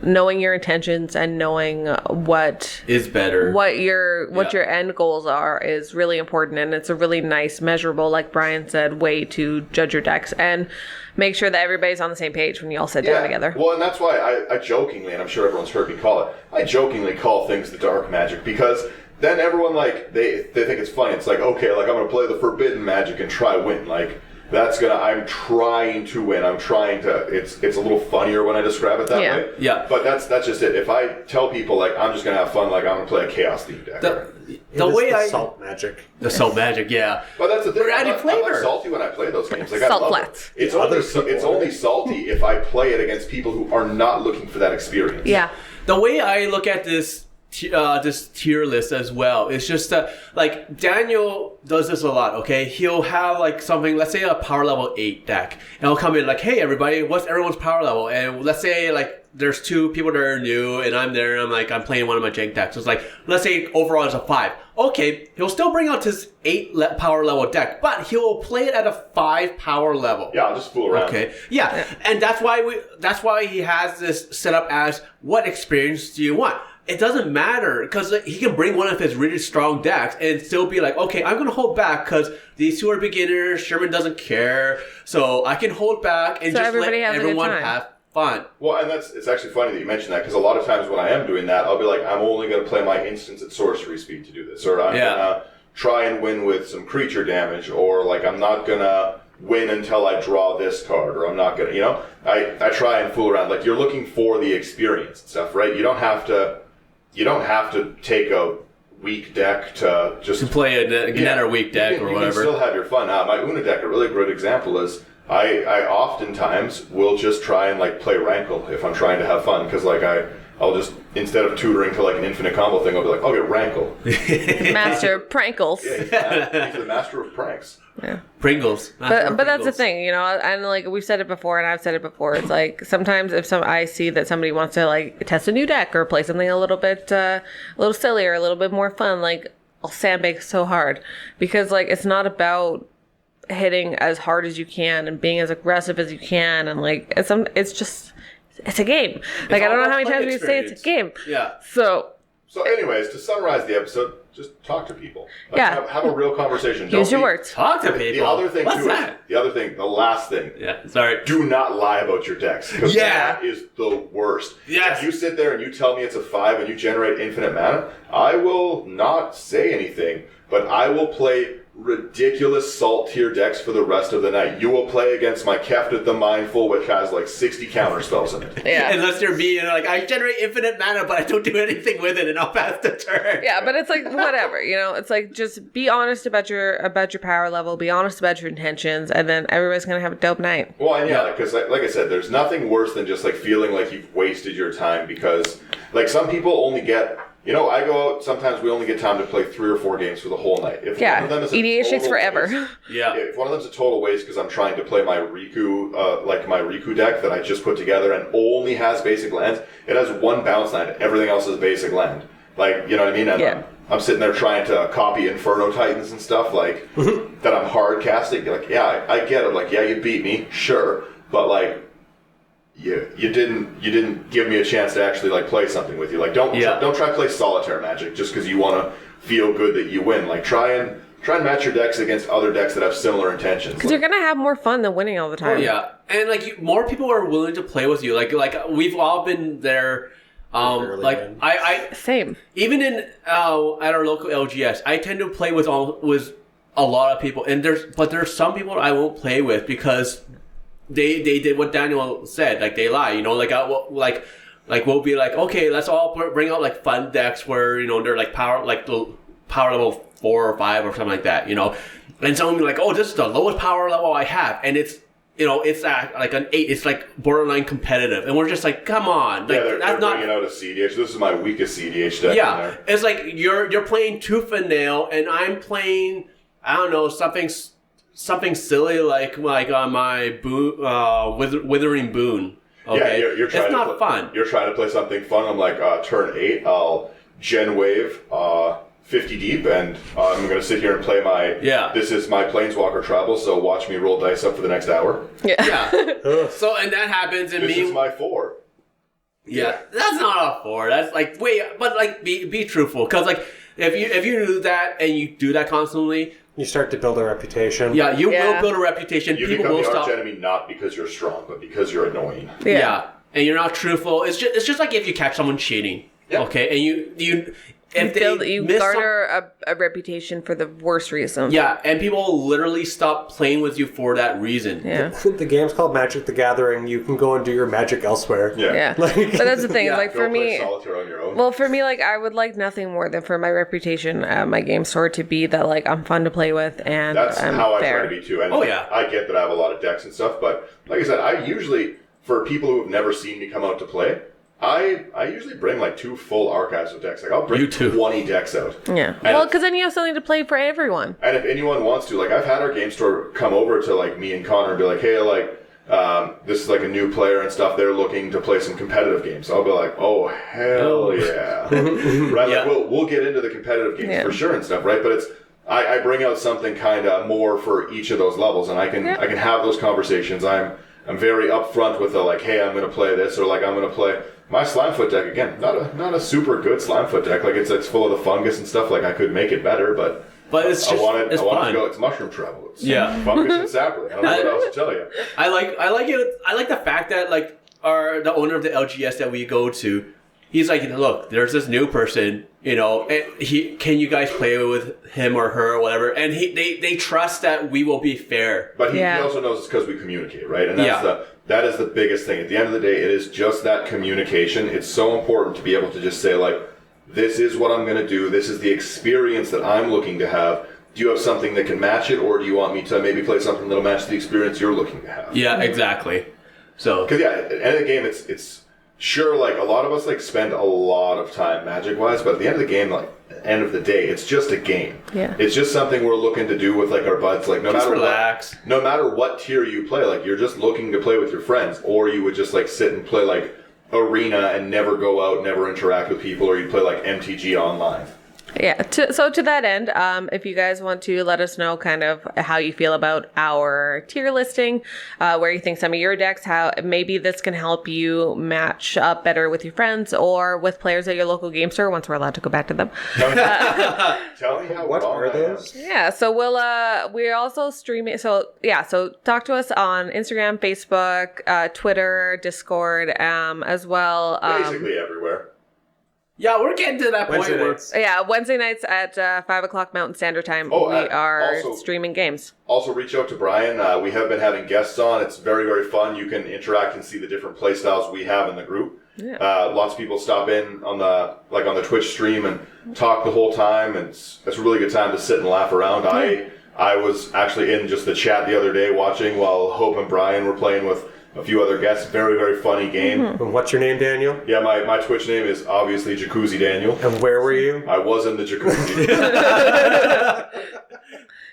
knowing your intentions and knowing what is better, what your end goals are, is really important, and it's a really nice, measurable, like Brian said, way to judge your decks and make sure that everybody's on the same page when you all sit down together. Well, and that's why I jokingly, and I'm sure everyone's heard me call it, I jokingly call things the dark magic, because then everyone like they think it's funny. It's like, okay, like I'm gonna play the forbidden magic and try win, like. I'm trying to win. I'm trying to. It's a little funnier when I describe it that way. Yeah. But that's just it. If I tell people like I'm just gonna have fun, like I'm gonna play a chaos themed deck. The way salt magic. The salt magic, yeah. But that's the thing. We're adding I'm flavor. not salty when I play those games. Like Salt I love flats. it. It's only salty if I play it against people who are not looking for that experience. Yeah. The way I look at this tier list as well, it's just that like Daniel does this a lot. Okay, he'll have like something, let's say a power level 8 deck, and he'll come in like, hey everybody, what's everyone's power level? And let's say like there's 2 people that are new and I'm there and I'm playing one of my jank decks. So it's like, let's say overall it's a 5. Okay, he'll still bring out his 8 power level deck, but he'll play it at a 5 power level. Yeah, I'll just fool around. Okay, yeah. And that's why he has this set up as, what experience do you want? It doesn't matter, because he can bring one of his really strong decks and still be like, okay, I'm going to hold back because these 2 are beginners, Sherman doesn't care, so I can hold back and just let everyone have fun. Well, and it's actually funny that you mentioned that, because a lot of times when I am doing that, I'll be like, I'm only going to play my instance at sorcery speed to do this, or I'm going to try and win with some creature damage, or like I'm not going to win until I draw this card, or I'm not going to, I try and fool around. Like, you're looking for the experience and stuff, right? You don't have to take a weak deck to just... To play another weak deck or whatever. You can still have your fun. My Una deck, a really great example is I oftentimes will just try and like play Rankle if I'm trying to have fun, because like I'll just, instead of tutoring to like an infinite combo thing, I'll be like, I'll get Rankle. Master of Prankles. Yeah, he's the master of pranks. Yeah. Pringles. But that's the thing, and like we've said it before, and I've said it before. It's like sometimes if I see that somebody wants to like test a new deck or play something a little bit, a little sillier, a little bit more fun, like I'll sandbag so hard, because like it's not about hitting as hard as you can and being as aggressive as you can, and like it's a game. Like I don't know how many times we say it's a game. Yeah. So anyways, to summarize the episode, just talk to people. Like, have a real conversation. Use your words. Talk to people. The other thing What's too that? the last thing. Yeah, sorry. Do not lie about your decks. Because that is the worst. Yes. If you sit there and you tell me it's a 5 and you generate infinite mana, I will not say anything, but I will play ridiculous salt tier decks for the rest of the night. You will play against my Keftit the Mindful, which has like 60 counter spells in it. Yeah. Unless you're me and like, I generate infinite mana, but I don't do anything with it, and I'll pass the turn. Yeah, but it's like whatever, it's like just be honest about your power level, be honest about your intentions, and then everybody's gonna have a dope night. Well, and because like I said, there's nothing worse than just like feeling like you've wasted your time, because like some people only get. I go out, sometimes we only get time to play 3 or 4 games for the whole night. If one of them is EDH takes forever. If one of them's a total waste because I'm trying to play my Riku, my Riku deck that I just put together and only has basic lands, it has 1 bounce land, everything else is basic land. Like, you know what I mean? And I'm sitting there trying to copy Inferno Titans and stuff, like, that I'm hard casting. Like, I get it. Like, you beat me, sure, but like, you didn't give me a chance to actually like play something with you. Like don't try to play solitaire Magic just because you want to feel good that you win. Like try and match your decks against other decks that have similar intentions. Because you're gonna have more fun than winning all the time. Oh, yeah, and like more people are willing to play with you. Like we've all been there. I same. Even in at our local LGS, I tend to play with a lot of people, and there's some people I won't play with because they did what Daniel said. Like they lie, like we'll be like, okay, let's all bring out like fun decks where they're like power level 4 or 5 or something like that, and someone will be like, oh, this is the lowest power level I have, and it's it's at like an 8. It's like borderline competitive, and we're just like, come on, like, they're bringing out a CDH. This is my weakest CDH deck. Yeah, in there. it's like you're playing tooth and nail, and I'm playing, I don't know, something silly like on my withering boon. Okay, yeah, you're trying it's to not fun. You're trying to play something fun. I'm like, turn 8, I'll Gen Wave 50 deep, and I'm going to sit here and play this is my Planeswalker Travel, so watch me roll dice up for the next hour. Yeah. So, and that happens, and this is my 4. Yeah, that's not a 4. That's like, but like, be truthful, because like, if you do that and you do that constantly, you start to build a reputation. Yeah, you will build a reputation. You People become will the stop. arch enemy not because you're strong, but because you're annoying. Yeah, and you're not truthful. It's just like if you catch someone cheating. Yeah. Okay, and you garner a reputation for the worst reason. Yeah, and people literally stop playing with you for that reason. Yeah. The game's called Magic the Gathering. You can go and do your magic elsewhere. Yeah. But that's the thing. Like, for me, solitaire on your own. well, for me, like, I would like nothing more than for my reputation at my game store to be that, like, I'm fun to play with and that's I'm how fair. I try to be too. And yeah. I get that I have a lot of decks and stuff, but like I said, I usually, for people who have never seen me come out to play, I usually bring like 2 full archives of decks. Like I'll bring 20 decks out. Yeah. Well, because then you have something to play for everyone. And if anyone wants to, like I've had our game store come over to like me and Connor and be like, hey, like this is like a new player and stuff. They're looking to play some competitive games. So I'll be like, oh hell yeah, right? Yeah. Like we'll get into the competitive games for sure and stuff, right? But it's I bring out something kind of more for each of those levels, and I can have those conversations. I'm very upfront with the like, hey, I'm going to play this, or like I'm going to play. My Slimefoot deck, again, not a super good Slimefoot deck. Like it's full of the fungus and stuff. Like I could make it better, but it's just, I want it's to fun. go. It's mushroom travel. It's fungus and sapling. I don't know what else to tell you. I like it. I like the fact that like the owner of the LGS that we go to, he's like, look, there's this new person, and can you guys play with him or her or whatever? And they trust that we will be fair. But he also knows it's because we communicate, right? And that is the biggest thing. At the end of the day, it is just that communication. It's so important to be able to just say, like, this is what I'm going to do. This is the experience that I'm looking to have. Do you have something that can match it, or do you want me to maybe play something that'll match the experience you're looking to have? Yeah, exactly. So, because at the end of the game, it's sure, like a lot of us like spend a lot of time Magic-wise, but at the end of the game, like end of the day, it's just a game. Yeah. It's just something we're looking to do with like our buds. Like no matter what tier you play, like you're just looking to play with your friends, or you would just like sit and play like Arena and never go out, never interact with people, or you play like MTG online. Yeah. So to that end, if you guys want to let us know kind of how you feel about our tier listing, where you think some of your decks, how maybe this can help you match up better with your friends or with players at your local game store once we're allowed to go back to them. Tell me how what wrong are I those? am. Yeah. So we're also streaming. So talk to us on Instagram, Facebook, Twitter, Discord, as well. Basically everywhere. yeah, we're getting to that point Wednesday where nights. Yeah, Wednesday nights at 5 o'clock Mountain Standard Time, we are also- streaming games. Also, reach out to Brian. We have been having guests on. It's very, very fun. You can interact and see the different play styles we have in the group. Yeah. Lots of people stop in on the Twitch stream and talk the whole time. And it's a really good time to sit and laugh around. I was actually in just the chat the other day watching while Hope and Brian were playing with a few other guests. Very, very funny game. Mm-hmm. And what's your name, Daniel? Yeah, my Twitch name is obviously Jacuzzi Daniel. And where were you? I was in the jacuzzi.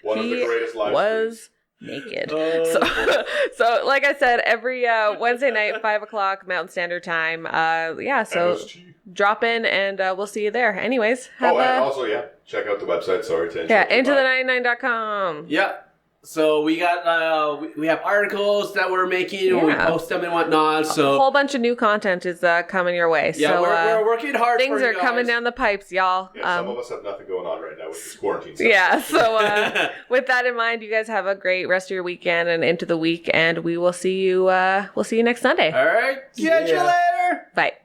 One of the greatest live was naked. So like I said, every Wednesday night, 5 o'clock Mountain Standard Time. So MSG. drop in and we'll see you there. Anyways, and also, check out the website. Sorry to interrupt. intoThe99.com. yeah. So we got we have articles that we're making and we post them and whatnot. So a whole bunch of new content is coming your way. yeah, so we're working hard. things for are you coming guys. down the pipes, y'all. Yeah, some of us have nothing going on right now with this quarantine stuff. Yeah, so with that in mind, you guys have a great rest of your weekend and into the week, and we will see you next Sunday. All right, catch you later. Bye.